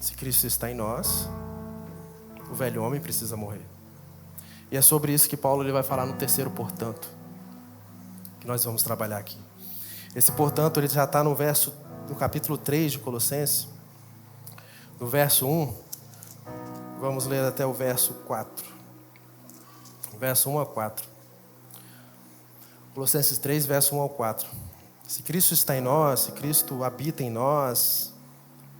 S1: Se Cristo está em nós, o velho homem precisa morrer. E é sobre isso que Paulo ele vai falar no terceiro portanto, que nós vamos trabalhar aqui. Esse portanto, ele já está no capítulo 3 de Colossenses, no verso 1, vamos ler até o verso 4. Verso 1 a 4. Colossenses 3, verso 1 ao 4. Se Cristo está em nós, se Cristo habita em nós,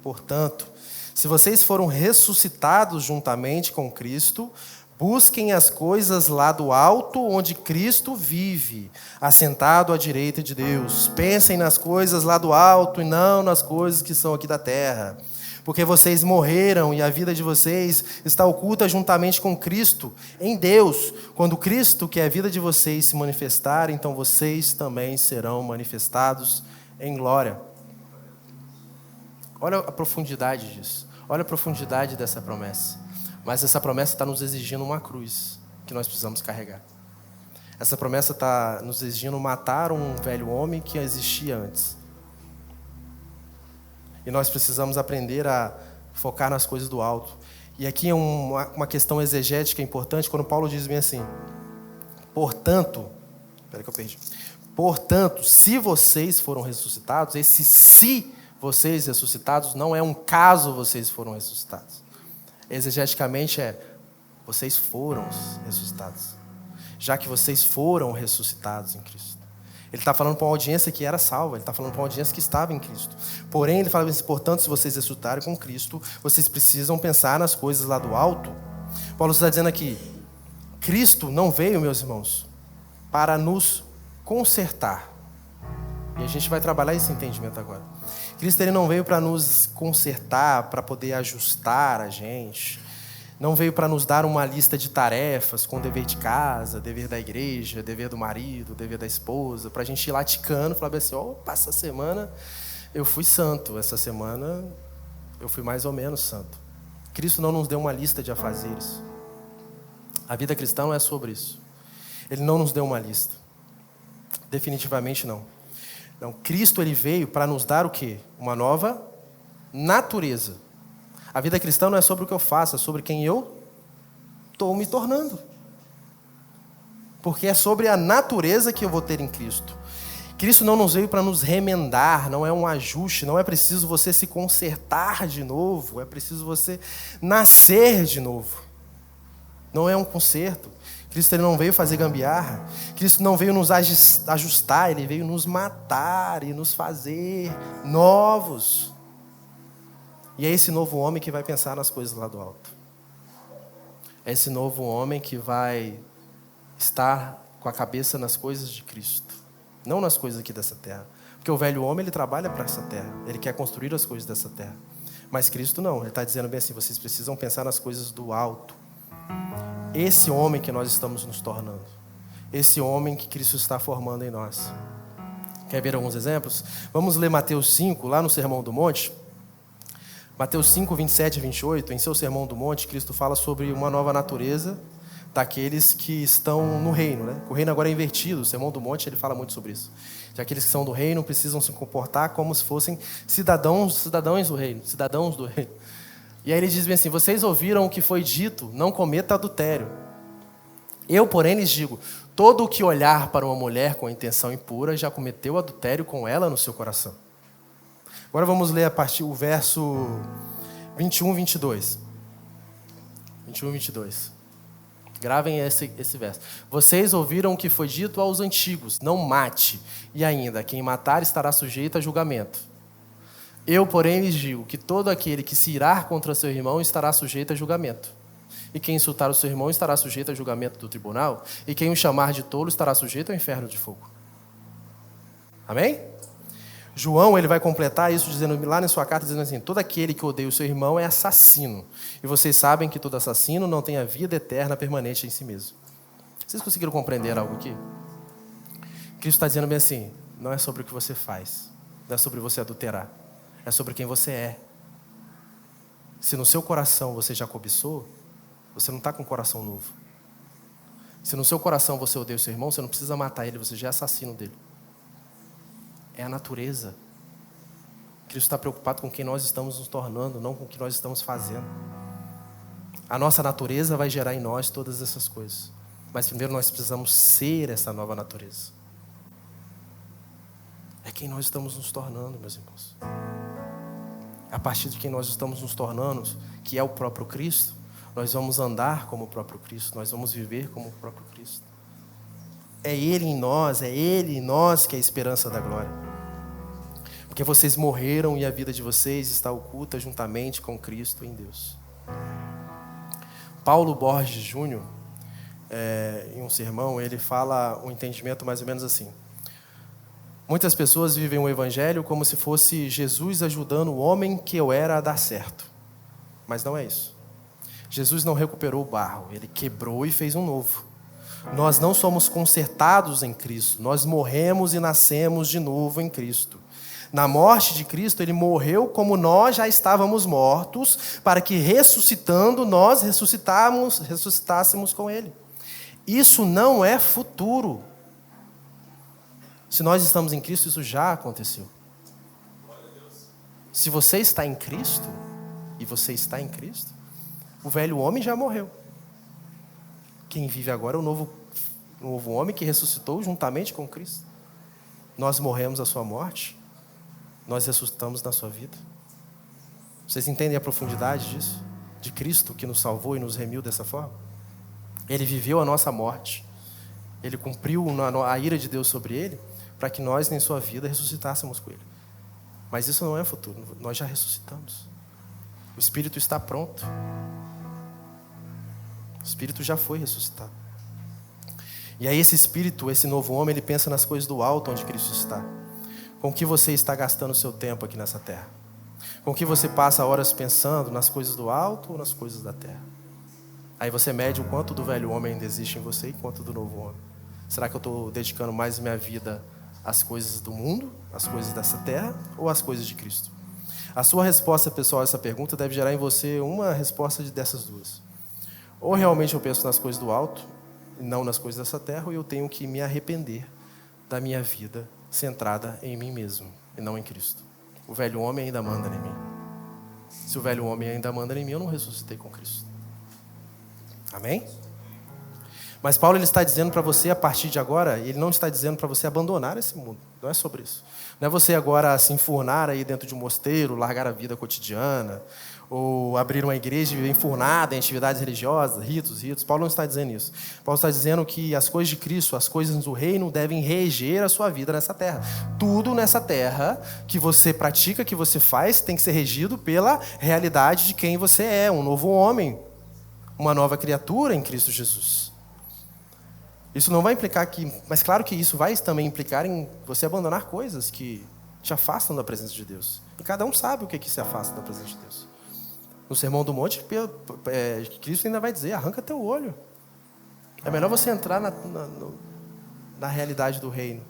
S1: portanto, se vocês foram ressuscitados juntamente com Cristo, busquem as coisas lá do alto, onde Cristo vive, assentado à direita de Deus. Pensem nas coisas lá do alto e não nas coisas que são aqui da terra. Porque vocês morreram e a vida de vocês está oculta juntamente com Cristo em Deus. Quando Cristo, que é a vida de vocês, se manifestar, então vocês também serão manifestados em glória. Olha a profundidade disso. Olha a profundidade dessa promessa. Mas essa promessa está nos exigindo uma cruz que nós precisamos carregar. Essa promessa está nos exigindo matar um velho homem que existia antes. E nós precisamos aprender a focar nas coisas do alto. E aqui é uma questão exegética importante, quando Paulo diz bem assim, portanto, se vocês foram ressuscitados, esse se vocês ressuscitados não é um caso vocês foram ressuscitados. Exegeticamente vocês foram ressuscitados. Já que vocês foram ressuscitados em Cristo. Ele está falando para uma audiência que era salva, ele está falando para uma audiência que estava em Cristo. Porém, ele fala assim, portanto, se vocês ressuscitarem com Cristo, vocês precisam pensar nas coisas lá do alto. Paulo está dizendo aqui, Cristo não veio, meus irmãos, para nos consertar. E a gente vai trabalhar esse entendimento agora. Cristo ele não veio para nos consertar, para poder ajustar a gente. Não veio para nos dar uma lista de tarefas com dever de casa, dever da igreja, dever do marido, dever da esposa, para a gente ir lá ticando e falar assim, opa, essa semana eu fui santo, essa semana eu fui mais ou menos santo. Cristo não nos deu uma lista de afazeres. A vida cristã não é sobre isso. Ele não nos deu uma lista. Definitivamente não. Não, Cristo ele veio para nos dar o quê? Uma nova natureza. A vida cristã não é sobre o que eu faço, é sobre quem eu estou me tornando. Porque é sobre a natureza que eu vou ter em Cristo. Cristo não nos veio para nos remendar, não é um ajuste, não é preciso você se consertar de novo, é preciso você nascer de novo. Não é um conserto. Cristo ele não veio fazer gambiarra. Cristo não veio nos ajustar, ele veio nos matar e nos fazer novos. E é esse novo homem que vai pensar nas coisas lá do alto. É esse novo homem que vai estar com a cabeça nas coisas de Cristo, não nas coisas aqui dessa terra. Porque o velho homem, ele trabalha para essa terra, ele quer construir as coisas dessa terra. Mas Cristo não, ele está dizendo bem assim, vocês precisam pensar nas coisas do alto. Esse homem que nós estamos nos tornando, esse homem que Cristo está formando em nós. Quer ver alguns exemplos? Vamos ler Mateus 5, lá no Sermão do Monte. Mateus 5, 27 e 28, em seu Sermão do Monte, Cristo fala sobre uma nova natureza daqueles que estão no reino, né? O reino agora é invertido, o Sermão do Monte ele fala muito sobre isso. Que aqueles que são do reino precisam se comportar como se fossem cidadãos do reino. E aí ele diz bem assim, vocês ouviram o que foi dito, não cometa adultério. Eu, porém, lhes digo, todo o que olhar para uma mulher com intenção impura já cometeu adultério com ela no seu coração. Agora vamos ler a partir do verso 21 e 22. 21 e 22. Gravem esse verso. Vocês ouviram o que foi dito aos antigos, não mate, e ainda, quem matar estará sujeito a julgamento. Eu, porém, lhes digo que todo aquele que se irar contra seu irmão estará sujeito a julgamento. E quem insultar o seu irmão estará sujeito a julgamento do tribunal, e quem o chamar de tolo estará sujeito ao inferno de fogo. Amém? João ele vai completar isso dizendo lá na sua carta, dizendo assim, todo aquele que odeia o seu irmão é assassino. E vocês sabem que todo assassino não tem a vida eterna permanente em si mesmo. Vocês conseguiram compreender algo aqui? Cristo está dizendo bem assim, não é sobre o que você faz, não é sobre você adulterar, é sobre quem você é. Se no seu coração você já cobiçou, você não está com um coração novo. Se no seu coração você odeia o seu irmão, você não precisa matar ele, você já é assassino dele. É a natureza. Cristo está preocupado com quem nós estamos nos tornando, não com o que nós estamos fazendo. A nossa natureza vai gerar em nós todas essas coisas. Mas primeiro nós precisamos ser essa nova natureza. É quem nós estamos nos tornando, meus irmãos. A partir de quem nós estamos nos tornando, que é o próprio Cristo, nós vamos andar como o próprio Cristo, nós vamos viver como o próprio Cristo. É Ele em nós que é a esperança da glória. Porque vocês morreram e a vida de vocês está oculta juntamente com Cristo em Deus. Paulo Borges Júnior, em um sermão, ele fala um entendimento mais ou menos assim. Muitas pessoas vivem o evangelho como se fosse Jesus ajudando o homem que eu era a dar certo. Mas não é isso. Jesus não recuperou o barro, ele quebrou e fez um novo. Nós não somos consertados em Cristo, nós morremos e nascemos de novo em Cristo. Na morte de Cristo, ele morreu como nós já estávamos mortos, para que ressuscitando, nós ressuscitássemos com ele. Isso não é futuro. Se nós estamos em Cristo, isso já aconteceu. Se você está em Cristo, e você está em Cristo, o velho homem já morreu. Quem vive agora é o novo homem que ressuscitou juntamente com Cristo. Nós morremos a sua morte, nós ressuscitamos na sua vida. Vocês entendem a profundidade disso? De Cristo que nos salvou e nos remiu dessa forma? Ele viveu a nossa morte. Ele cumpriu a ira de Deus sobre ele, para que nós, em sua vida, ressuscitássemos com ele. Mas isso não é futuro, nós já ressuscitamos. O Espírito está pronto. O Espírito já foi ressuscitado. E aí esse Espírito, esse novo homem, ele pensa nas coisas do alto onde Cristo está. Com que você está gastando o seu tempo aqui nessa terra? Com que você passa horas pensando nas coisas do alto ou nas coisas da terra? Aí você mede o quanto do velho homem ainda existe em você e quanto do novo homem. Será que eu estou dedicando mais minha vida às coisas do mundo, às coisas dessa terra, ou às coisas de Cristo? A sua resposta pessoal a essa pergunta deve gerar em você uma resposta dessas duas. Ou realmente eu penso nas coisas do alto, e não nas coisas dessa terra, ou eu tenho que me arrepender da minha vida centrada em mim mesmo, e não em Cristo. O velho homem ainda manda em mim. Se o velho homem ainda manda em mim, eu não ressuscitei com Cristo. Amém? Mas Paulo ele está dizendo para você, a partir de agora, ele não está dizendo para você abandonar esse mundo. Não é sobre isso. Não é você agora se enfurnar aí dentro de um mosteiro, largar a vida cotidiana, ou abrir uma igreja e viver enfurnada em atividades religiosas, ritos. Paulo não está dizendo isso. Paulo está dizendo que as coisas de Cristo, as coisas do reino devem reger a sua vida nessa terra. Tudo nessa terra que você pratica, que você faz, tem que ser regido pela realidade de quem você é, um novo homem, uma nova criatura em Cristo Jesus. Isso não vai implicar que... Mas claro que isso vai também implicar em você abandonar coisas que te afastam da presença de Deus. E cada um sabe o que se afasta da presença de Deus. No Sermão do Monte, Cristo ainda vai dizer, arranca teu olho. É melhor você entrar na realidade do reino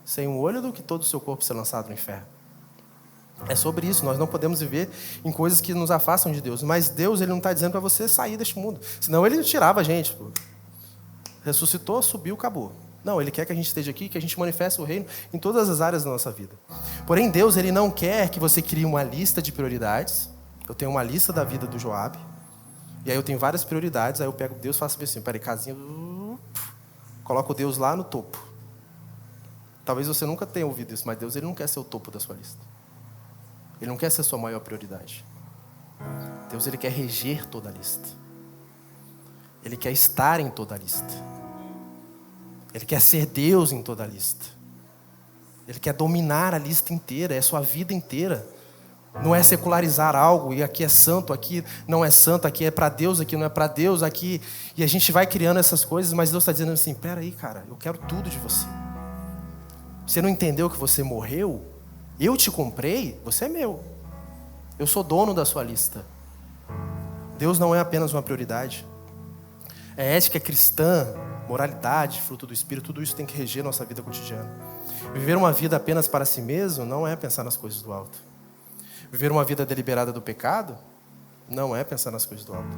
S1: sem um olho do que todo o seu corpo ser lançado no inferno. É sobre isso, nós não podemos viver em coisas que nos afastam de Deus. Mas Deus ele não está dizendo para você sair deste mundo. Senão ele tirava a gente. Ressuscitou, subiu, acabou. Não, ele quer que a gente esteja aqui, que a gente manifeste o reino em todas as áreas da nossa vida. Porém, Deus ele não quer que você crie uma lista de prioridades. Eu tenho uma lista da vida do Joab. E aí eu tenho várias prioridades. Aí eu pego Deus e faço assim, peraí, casinha. Coloco Deus lá no topo. Talvez você nunca tenha ouvido isso, mas Deus ele não quer ser o topo da sua lista. Ele não quer ser a sua maior prioridade. Deus ele quer reger toda a lista. Ele quer estar em toda a lista. Ele quer ser Deus em toda a lista. Ele quer dominar a lista inteira, é a sua vida inteira. Não é secularizar algo, e aqui é santo, aqui não é santo, aqui é para Deus, aqui não é para Deus, aqui... E a gente vai criando essas coisas, mas Deus está dizendo assim, peraí, cara, eu quero tudo de você. Você não entendeu que você morreu? Eu te comprei, você é meu. Eu sou dono da sua lista. Deus não é apenas uma prioridade. É ética cristã, moralidade, fruto do Espírito, tudo isso tem que reger nossa vida cotidiana. Viver uma vida apenas para si mesmo não é pensar nas coisas do alto. Viver uma vida deliberada do pecado não é pensar nas coisas do alto.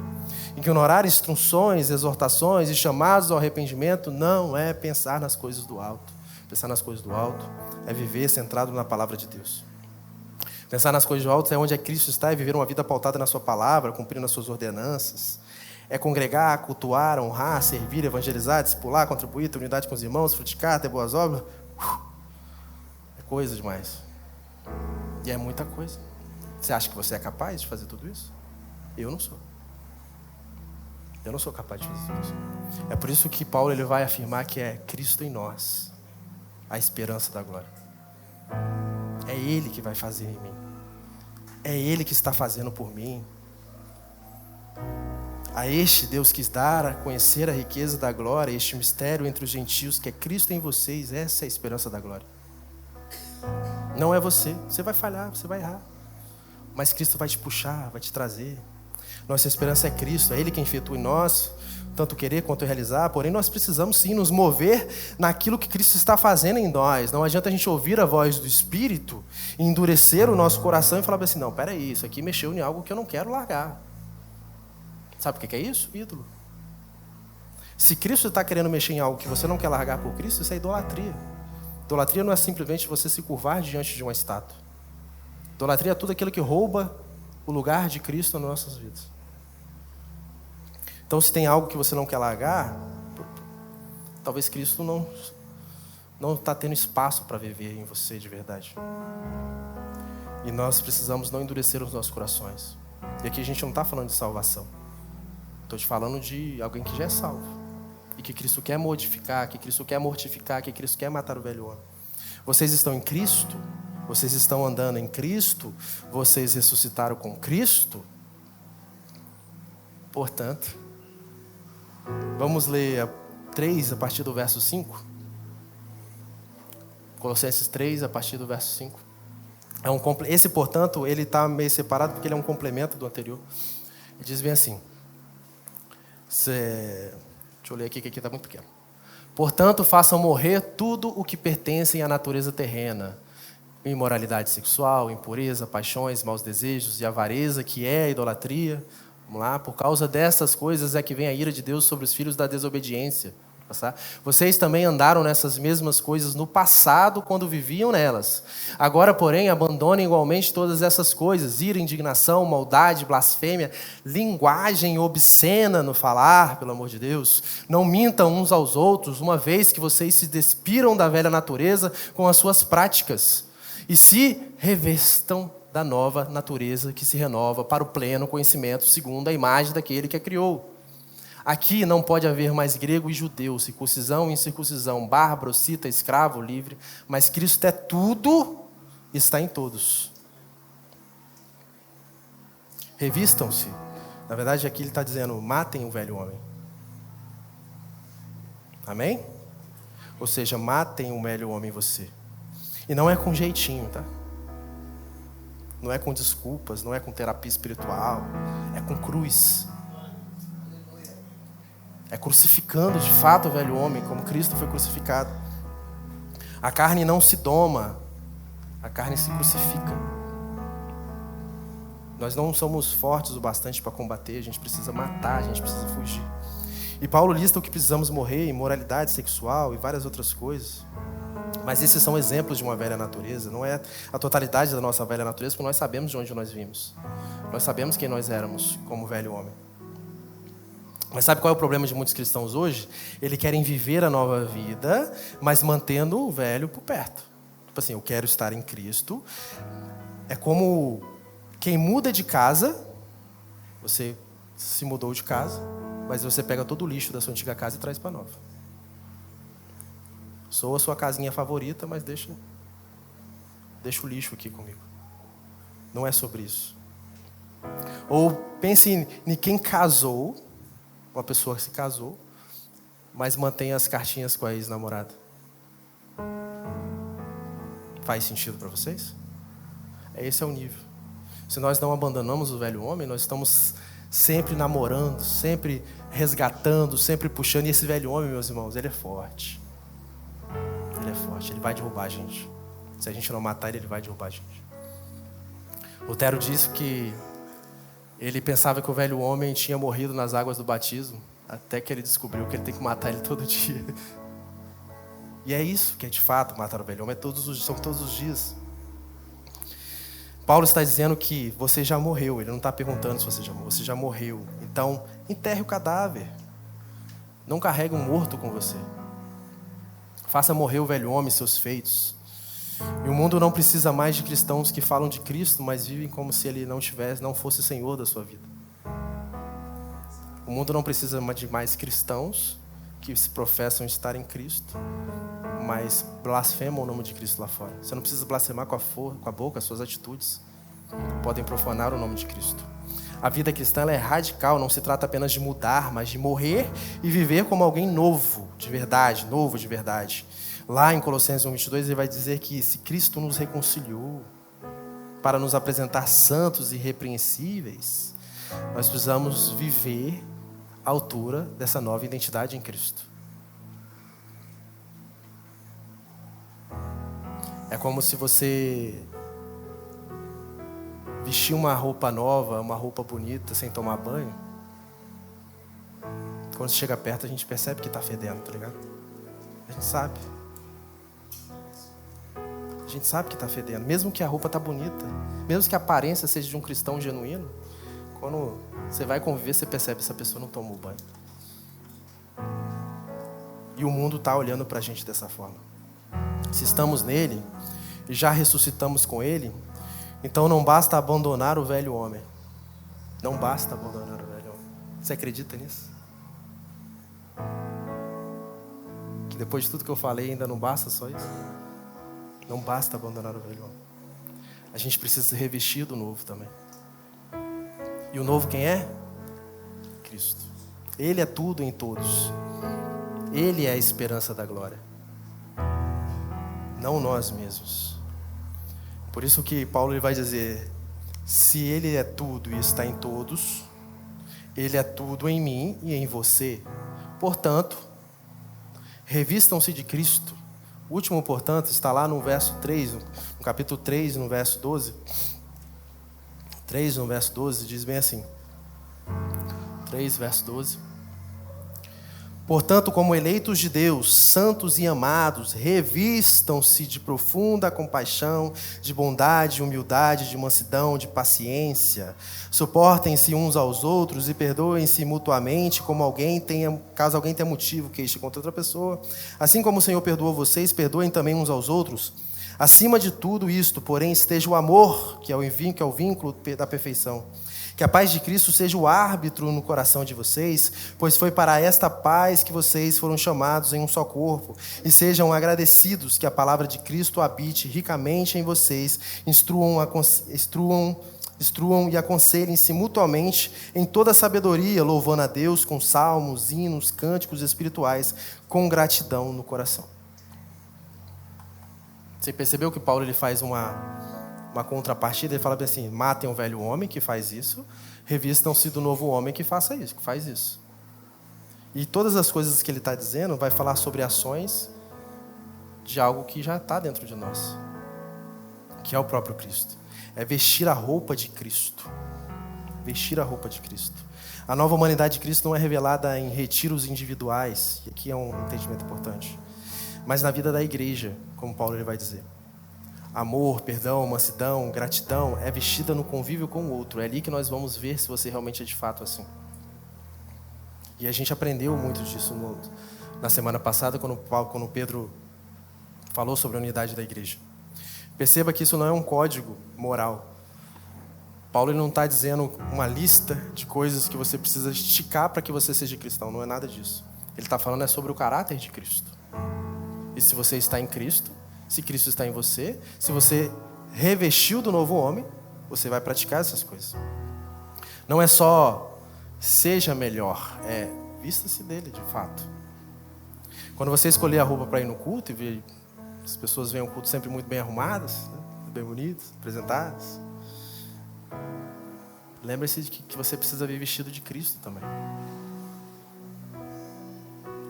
S1: Ignorar instruções, exortações e chamados ao arrependimento não é pensar nas coisas do alto. Pensar nas coisas do alto é viver centrado na palavra de Deus. Pensar nas coisas do alto é onde Cristo está, é viver uma vida pautada na sua palavra, cumprindo as suas ordenanças. É congregar, cultuar, honrar, servir, evangelizar, discipular, contribuir, ter unidade com os irmãos, frutificar, ter boas obras. É coisa demais. E é muita coisa. Você acha que você é capaz de fazer tudo isso? Eu não sou. Eu não sou capaz de fazer tudo isso. É por isso que Paulo ele vai afirmar que é Cristo em nós, a esperança da glória. É Ele que vai fazer em mim. É Ele que está fazendo por mim. A este Deus quis dar a conhecer a riqueza da glória, este mistério entre os gentios, que é Cristo em vocês, essa é a esperança da glória. Não é você, você vai falhar, você vai errar. Mas Cristo vai te puxar, vai te trazer. Nossa esperança é Cristo, é Ele quem efetua em nós, tanto querer quanto realizar. Porém, nós precisamos sim nos mover naquilo que Cristo está fazendo em nós. Não adianta a gente ouvir a voz do Espírito, endurecer o nosso coração e falar assim, não, peraí, isso aqui mexeu em algo que eu não quero largar. Sabe o que é isso? Ídolo. Se Cristo está querendo mexer em algo que você não quer largar por Cristo, isso é idolatria. Idolatria não é simplesmente você se curvar diante de uma estátua. Idolatria é tudo aquilo que rouba o lugar de Cristo nas nossas vidas. Então, se tem algo que você não quer largar, talvez Cristo não está tendo espaço para viver em você de verdade. E nós precisamos não endurecer os nossos corações. E aqui a gente não está falando de salvação. Estou te falando de alguém que já é salvo. E que Cristo quer modificar, que Cristo quer mortificar, que Cristo quer matar o velho homem. Vocês estão em Cristo, vocês estão andando em Cristo, vocês ressuscitaram com Cristo. Portanto, vamos ler 3 a partir do verso 5. Colossenses 3 a partir do verso 5. Esse, portanto, ele está meio separado porque ele é um complemento do anterior. Ele diz bem assim: Deixa eu ler aqui, que aqui está muito pequeno. Portanto, façam morrer tudo o que pertence à natureza terrena. Imoralidade sexual, impureza, paixões, maus desejos e avareza, que é a idolatria. Vamos lá. Por causa dessas coisas é que vem a ira de Deus sobre os filhos da desobediência. Vocês também andaram nessas mesmas coisas no passado, quando viviam nelas. Agora, porém, abandonem igualmente todas essas coisas: ira, indignação, maldade, blasfêmia, linguagem obscena no falar, pelo amor de Deus. Não mintam uns aos outros, uma vez que vocês se despiram da velha natureza com as suas práticas e se revestam da nova natureza que se renova para o pleno conhecimento, segundo a imagem daquele que a criou. Aqui não pode haver mais grego e judeu, circuncisão e incircuncisão, bárbaro, cita, escravo, livre, mas Cristo é tudo e está em todos. Revistam-se. Na verdade, aqui ele está dizendo, matem o velho homem. Amém? Ou seja, matem o velho homem em você. E não é com jeitinho, tá? Não é com desculpas, não é com terapia espiritual, é com cruz. É crucificando de fato o velho homem, como Cristo foi crucificado. A carne não se doma, a carne se crucifica. Nós não somos fortes o bastante para combater, a gente precisa matar, a gente precisa fugir. E Paulo lista o que precisamos morrer, imoralidade sexual e várias outras coisas. Mas esses são exemplos de uma velha natureza, não é a totalidade da nossa velha natureza, porque nós sabemos de onde nós vimos. Nós sabemos quem nós éramos como velho homem. Mas sabe qual é o problema de muitos cristãos hoje? Eles querem viver a nova vida, mas mantendo o velho por perto. Tipo assim, eu quero estar em Cristo. É como quem muda de casa, você se mudou de casa, mas você pega todo o lixo da sua antiga casa e traz para nova. Sou a sua casinha favorita, mas deixa o lixo aqui comigo. Não é sobre isso. Ou pense em quem casou, uma pessoa que se casou, mas mantém as cartinhas com a ex-namorada. Faz sentido para vocês? Esse é o nível. Se nós não abandonamos o velho homem, nós estamos sempre namorando, sempre resgatando, sempre puxando. E esse velho homem, meus irmãos, ele é forte. Ele é forte, ele vai derrubar a gente. Se a gente não matar ele, ele vai derrubar a gente. Lutero disse que ele pensava que o velho homem tinha morrido nas águas do batismo, até que ele descobriu que ele tem que matar ele todo dia. E é isso que é de fato matar o velho homem, são todos os dias. Paulo está dizendo que você já morreu, ele não está perguntando se você já morreu. Então, enterre o cadáver. Não carregue um morto com você. Faça morrer o velho homem e seus feitos. E o mundo não precisa mais de cristãos que falam de Cristo, mas vivem como se ele não fosse Senhor da sua vida. O mundo não precisa de mais cristãos que se professam estar em Cristo, mas blasfemam o nome de Cristo lá fora. Você não precisa blasfemar com a boca, as suas atitudes podem profanar o nome de Cristo. A vida cristã ela é radical, não se trata apenas de mudar, mas de morrer e viver como alguém novo de verdade. Lá em Colossenses 1:22 ele vai dizer que se Cristo nos reconciliou para nos apresentar santos e irrepreensíveis, nós precisamos viver à altura dessa nova identidade em Cristo. É como se você vestir uma roupa nova, uma roupa bonita, sem tomar banho. Quando você chega perto, a gente percebe que está fedendo, tá ligado? A gente sabe. A gente sabe que está fedendo, mesmo que a roupa está bonita, mesmo que a aparência seja de um cristão genuíno. Quando você vai conviver, você percebe que essa pessoa não tomou banho. E o mundo está olhando para a gente dessa forma. Se estamos nele e já ressuscitamos com ele, então não basta abandonar o velho homem. Não basta abandonar o velho homem. Você acredita nisso? Que depois de tudo que eu falei, ainda não basta só isso? Não basta abandonar o velho homem. A gente precisa se revestir do novo também. E o novo quem é? Cristo. Ele é tudo em todos. Ele é a esperança da glória. Não nós mesmos. Por isso que Paulo ele vai dizer, se ele é tudo e está em todos, Ele é tudo em mim e em você. Portanto, revistam-se de Cristo. O último, portanto, está lá no verso 3, no capítulo 3, no verso 12. 3, no verso 12, diz bem assim. 3, verso 12. Portanto, como eleitos de Deus, santos e amados, revistam-se de profunda compaixão, de bondade, humildade, de mansidão, de paciência. Suportem-se uns aos outros e perdoem-se mutuamente, caso alguém tenha motivo queixe contra outra pessoa. Assim como o Senhor perdoou vocês, perdoem também uns aos outros. Acima de tudo isto, porém, esteja o amor, que é o vínculo da perfeição. Que a paz de Cristo seja o árbitro no coração de vocês, pois foi para esta paz que vocês foram chamados em um só corpo. E sejam agradecidos que a palavra de Cristo habite ricamente em vocês, instruam e aconselhem-se mutuamente em toda sabedoria, louvando a Deus com salmos, hinos, cânticos espirituais, com gratidão no coração. Você percebeu que Paulo ele faz uma contrapartida? Ele fala assim: matem o velho homem que faz isso, revistam-se do novo homem que faz isso. E todas as coisas que ele está dizendo vai falar sobre ações de algo que já está dentro de nós, que é o próprio Cristo. É vestir a roupa de Cristo. Vestir a roupa de Cristo. A nova humanidade de Cristo não é revelada em retiros individuais, e aqui é um entendimento importante, mas na vida da igreja, como Paulo ele vai dizer. Amor, perdão, mansidão, gratidão é vestida no convívio com o outro. É ali que nós vamos ver se você realmente é de fato assim. E a gente aprendeu muito disso na semana passada, quando Pedro falou sobre a unidade da igreja. Perceba que isso não é um código moral. Paulo ele não está dizendo uma lista de coisas que você precisa esticar para que você seja cristão. Não é nada disso. Ele está falando sobre o caráter de Cristo. E se você está em Cristo, se Cristo está em você, se você revestiu do novo homem, você vai praticar essas coisas. Não é só seja melhor, é vista-se dele de fato. Quando você escolher a roupa para ir no culto e ver as pessoas vêm ao culto sempre muito bem arrumadas, né? Bem bonitas, apresentadas, lembre-se de que você precisa vir vestido de Cristo também.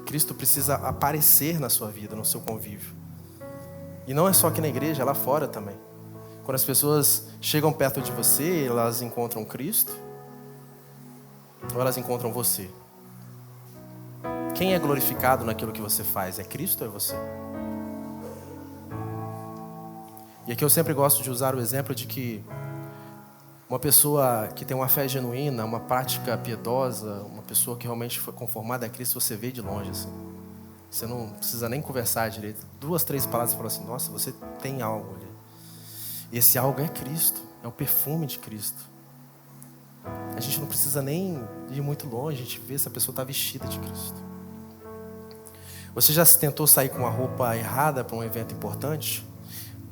S1: Cristo precisa aparecer na sua vida, no seu convívio. E não é só aqui na igreja, é lá fora também. Quando as pessoas chegam perto de você, elas encontram Cristo, ou elas encontram você? Quem é glorificado naquilo que você faz? É Cristo ou é você? E aqui eu sempre gosto de usar o exemplo de que uma pessoa que tem uma fé genuína, uma prática piedosa, uma pessoa que realmente foi conformada a Cristo, você vê de longe assim. Você não precisa nem conversar direito. 2, 3 palavras e fala assim: nossa, você tem algo ali. E esse algo é Cristo, é o perfume de Cristo. A gente não precisa nem ir muito longe, a gente vê se a pessoa está vestida de Cristo. Você já se tentou sair com uma roupa errada para um evento importante?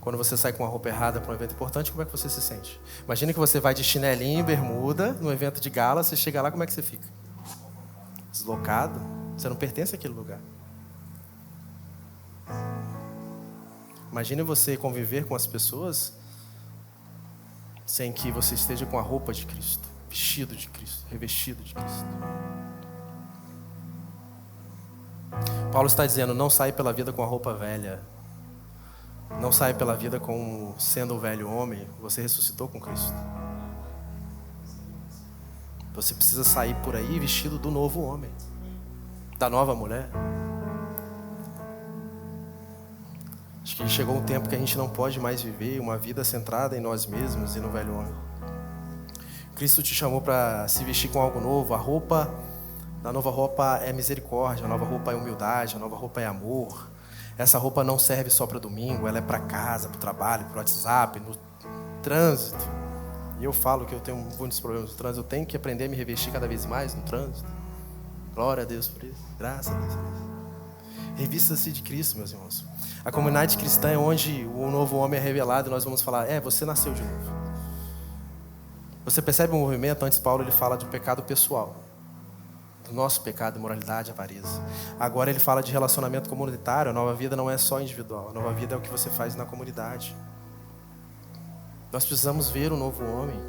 S1: Quando você sai com uma roupa errada para um evento importante, como é que você se sente? Imagina que você vai de chinelinho e bermuda num evento de gala, você chega lá, como é que você fica? Deslocado? Você não pertence àquele lugar. Imagine você conviver com as pessoas sem que você esteja com a roupa de Cristo, vestido de Cristo, revestido de Cristo. Paulo está dizendo: não sai pela vida com a roupa velha. Não sai pela vida como sendo o velho homem. Você ressuscitou com Cristo. Você precisa sair por aí vestido do novo homem, da nova mulher. Acho que chegou um tempo que a gente não pode mais viver uma vida centrada em nós mesmos e no velho homem. Cristo te chamou para se vestir com algo novo. A nova roupa é misericórdia, a nova roupa é humildade, a nova roupa é amor. Essa roupa não serve só para domingo, ela é para casa, para o trabalho, para o WhatsApp, no trânsito. E eu falo que eu tenho muitos problemas no trânsito, eu tenho que aprender a me revestir cada vez mais no trânsito. Glória a Deus por isso, graças a Deus. Revista-se de Cristo, meus irmãos. A comunidade cristã é onde o novo homem é revelado e nós vamos falar: você nasceu de novo. Você percebe o movimento? Antes Paulo ele fala do pecado pessoal, do nosso pecado, imoralidade, avareza. Agora ele fala de relacionamento comunitário. A nova vida não é só individual, a nova vida é o que você faz na comunidade. Nós precisamos ver o novo homem.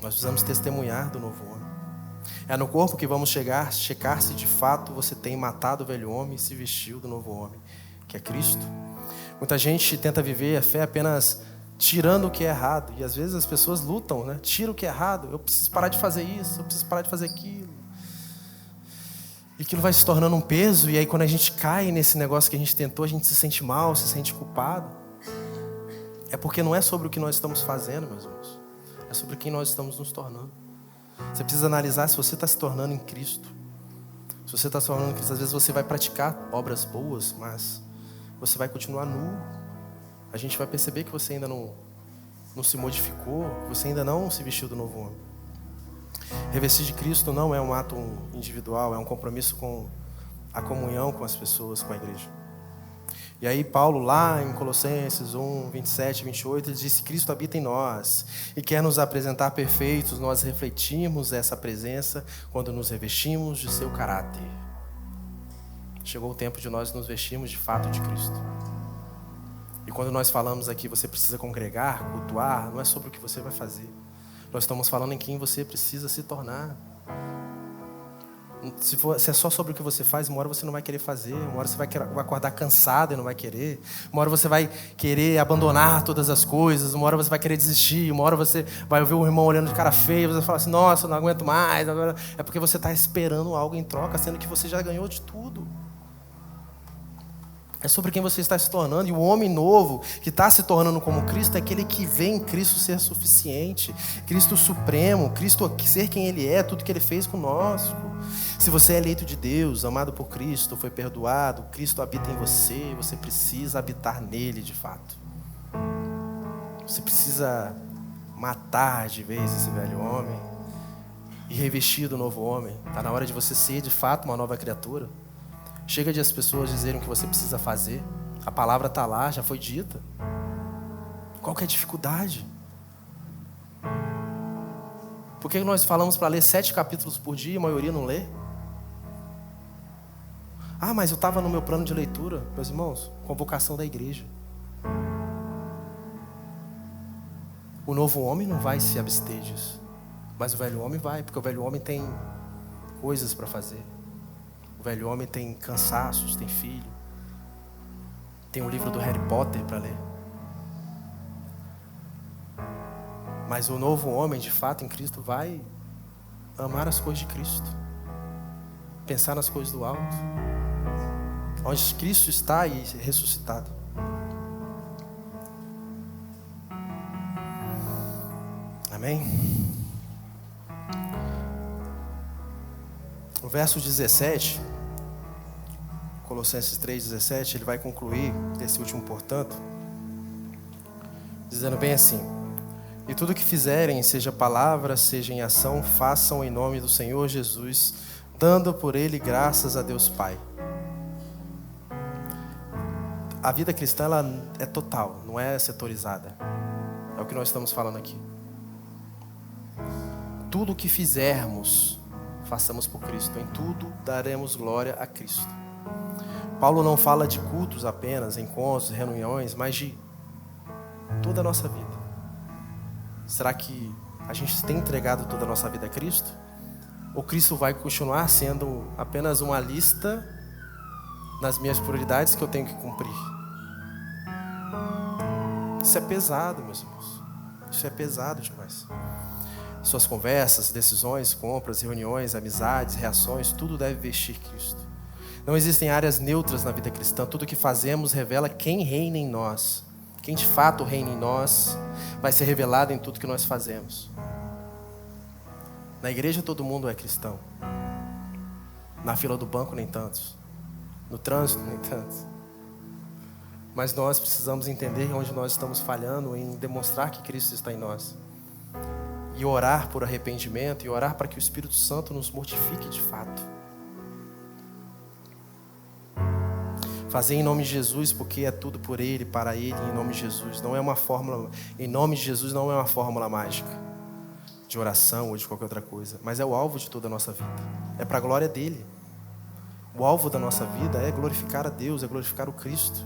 S1: Nós precisamos testemunhar do novo homem. É no corpo que vamos checar se de fato você tem matado o velho homem e se vestiu do novo homem, que é Cristo. Muita gente tenta viver a fé apenas tirando o que é errado. E às vezes as pessoas lutam, né? Tira o que é errado. Eu preciso parar de fazer isso, eu preciso parar de fazer aquilo. E aquilo vai se tornando um peso. E aí quando a gente cai nesse negócio que a gente tentou, a gente se sente mal, se sente culpado. É porque não é sobre o que nós estamos fazendo, meus irmãos. É sobre quem nós estamos nos tornando. Você precisa analisar se você está se tornando em Cristo. Se você está se tornando em Cristo, às vezes você vai praticar obras boas, mas você vai continuar nu. A gente vai perceber que você ainda não se modificou, que você ainda não se vestiu do novo homem. Revestir de Cristo não é um ato individual, é um compromisso com a comunhão com as pessoas, com a igreja. E aí Paulo lá em Colossenses 1, 27 e 28, ele disse: Cristo habita em nós e quer nos apresentar perfeitos. Nós refletimos essa presença quando nos revestimos de seu caráter. Chegou o tempo de nós nos vestirmos de fato de Cristo. E quando nós falamos aqui, você precisa congregar, cultuar, não é sobre o que você vai fazer. Nós estamos falando em quem você precisa se tornar. Se é só sobre o que você faz, uma hora você não vai querer fazer. Uma hora você vai acordar cansado e não vai querer. Uma hora você vai querer abandonar todas as coisas. Uma hora você vai querer desistir. Uma hora você vai ouvir um irmão olhando de cara feia. Você vai falar assim: nossa, eu não aguento mais. É porque você está esperando algo em troca, sendo que você já ganhou de tudo. É sobre quem você está se tornando. E o homem novo que está se tornando como Cristo é aquele que vê em Cristo ser suficiente. Cristo supremo, Cristo ser quem Ele é, tudo que Ele fez conosco. Se você é eleito de Deus, amado por Cristo, foi perdoado, Cristo habita em você, você precisa habitar nele de fato. Você precisa matar de vez esse velho homem e revestir do novo homem. Está na hora de você ser de fato uma nova criatura. Chega de as pessoas dizerem o que você precisa fazer. A palavra está lá, já foi dita. Qual que é a dificuldade? Por que nós falamos para ler 7 capítulos por dia e a maioria não lê? Ah, mas eu estava no meu plano de leitura. Meus irmãos, convocação da igreja. O novo homem não vai se abster disso. Mas o velho homem vai, porque o velho homem tem coisas para fazer. O velho homem tem cansaços, tem filho. Tem o livro do Harry Potter para ler. Mas o novo homem, de fato, em Cristo, vai amar as coisas de Cristo. Pensar nas coisas do alto. Onde Cristo está e ressuscitado. Amém? O verso 17, Colossenses 3,17, ele vai concluir esse último portanto, dizendo bem assim: e tudo que fizerem, seja palavra, seja em ação, façam em nome do Senhor Jesus, dando por Ele graças a Deus Pai. A vida cristã ela é total, não é setorizada. É o que nós estamos falando aqui. Tudo o que fizermos, façamos por Cristo. Em tudo daremos glória a Cristo. Paulo não fala de cultos apenas, encontros, reuniões, mas de toda a nossa vida. Será que a gente tem entregado toda a nossa vida a Cristo? Ou Cristo vai continuar sendo apenas uma lista nas minhas prioridades que eu tenho que cumprir? Isso é pesado, meus irmãos. Isso é pesado demais. Suas conversas, decisões, compras, reuniões, amizades, reações, tudo deve vestir Cristo. Não existem áreas neutras na vida cristã. Tudo que fazemos revela quem reina em nós. Quem de fato reina em nós vai ser revelado em tudo que nós fazemos. Na igreja todo mundo é cristão. Na fila do banco nem tantos. No trânsito nem tantos. Mas nós precisamos entender onde nós estamos falhando em demonstrar que Cristo está em nós. E orar por arrependimento, e orar para que o Espírito Santo nos mortifique de fato. Fazer em nome de Jesus, porque é tudo por Ele, para Ele, em nome de Jesus. Não é uma fórmula, em nome de Jesus não é uma fórmula mágica de oração ou de qualquer outra coisa, mas é o alvo de toda a nossa vida. É para a glória dEle. O alvo da nossa vida é glorificar a Deus, é glorificar o Cristo.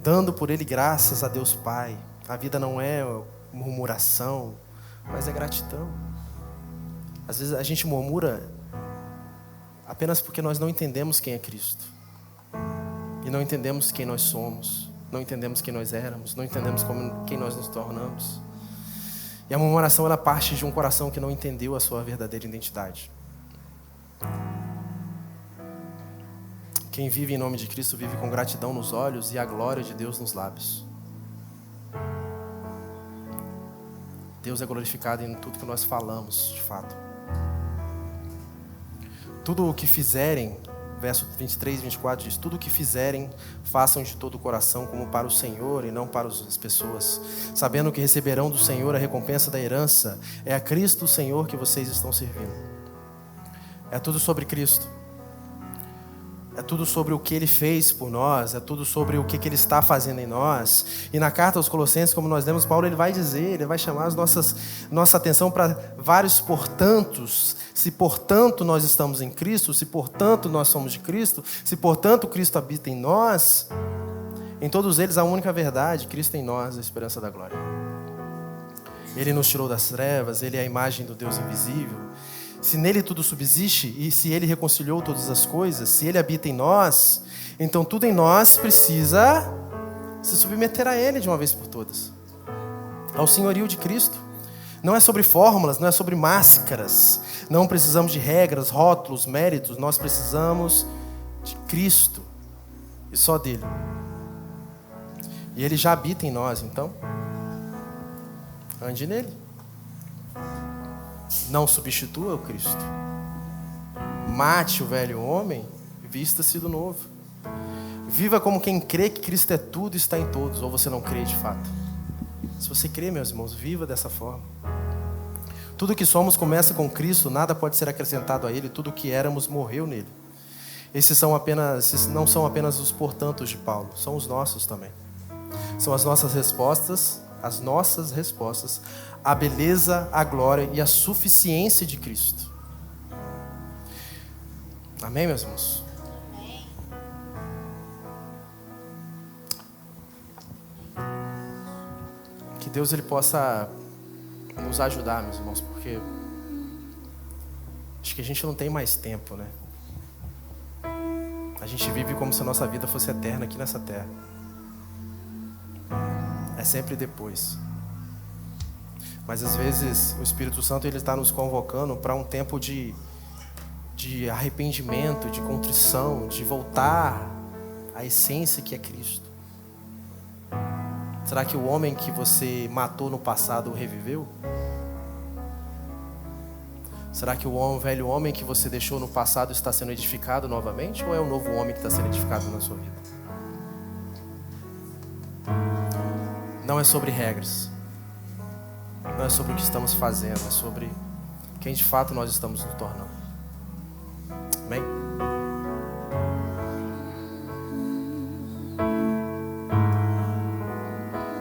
S1: Dando por Ele graças a Deus Pai. A vida não é murmuração, mas é gratidão. Às vezes a gente murmura apenas porque nós não entendemos quem é Cristo. E não entendemos quem nós somos. Não entendemos quem nós éramos. Não entendemos quem nós nos tornamos. E a murmuração, ela parte de um coração que não entendeu a sua verdadeira identidade. Quem vive em nome de Cristo vive com gratidão nos olhos e a glória de Deus nos lábios. Deus é glorificado em tudo que nós falamos, de fato. Tudo o que fizerem, verso 23 e 24 diz: tudo o que fizerem, façam de todo o coração como para o Senhor e não para as pessoas, sabendo que receberão do Senhor a recompensa da herança. É a Cristo o Senhor que vocês estão servindo. É tudo sobre Cristo. É tudo sobre o que Ele fez por nós, é tudo sobre o que Ele está fazendo em nós. E na carta aos Colossenses, como nós lemos, Paulo ele vai dizer, ele vai chamar nossa atenção para vários portantos. Se portanto nós estamos em Cristo, se portanto nós somos de Cristo, se portanto Cristo habita em nós, em todos eles a única verdade, Cristo em nós, a esperança da glória. Ele nos tirou das trevas, Ele é a imagem do Deus invisível. Se nele tudo subsiste e se ele reconciliou todas as coisas, se ele habita em nós, então tudo em nós precisa se submeter a ele de uma vez por todas, ao senhorio de Cristo. Não é sobre fórmulas, não é sobre máscaras, não precisamos de regras, rótulos, méritos, nós precisamos de Cristo e só dele. E ele já habita em nós, então ande nele. Não substitua o Cristo. Mate o velho homem e vista-se do novo. Viva como quem crê que Cristo é tudo e está em todos. Ou você não crê de fato? Se você crê, meus irmãos, viva dessa forma. Tudo que somos começa com Cristo, nada pode ser acrescentado a Ele. Tudo que éramos morreu nele. Esses não são apenas os portantos de Paulo, são os nossos também. São as nossas respostas à beleza, à glória e à suficiência de Cristo. Amém, meus irmãos? Amém. Que Deus ele possa nos ajudar, meus irmãos, porque acho que a gente não tem mais tempo, né? A gente vive como se a nossa vida fosse eterna aqui nessa terra. É sempre depois. Mas às vezes o Espírito Santo ele está nos convocando para um tempo de arrependimento, de contrição, de voltar à essência que é Cristo. Será que o homem que você matou no passado reviveu? Será que o velho homem que você deixou no passado está sendo edificado novamente? Ou é um novo homem que está sendo edificado na sua vida? Não é sobre regras. Não é sobre o que estamos fazendo, é sobre quem de fato nós estamos nos tornando.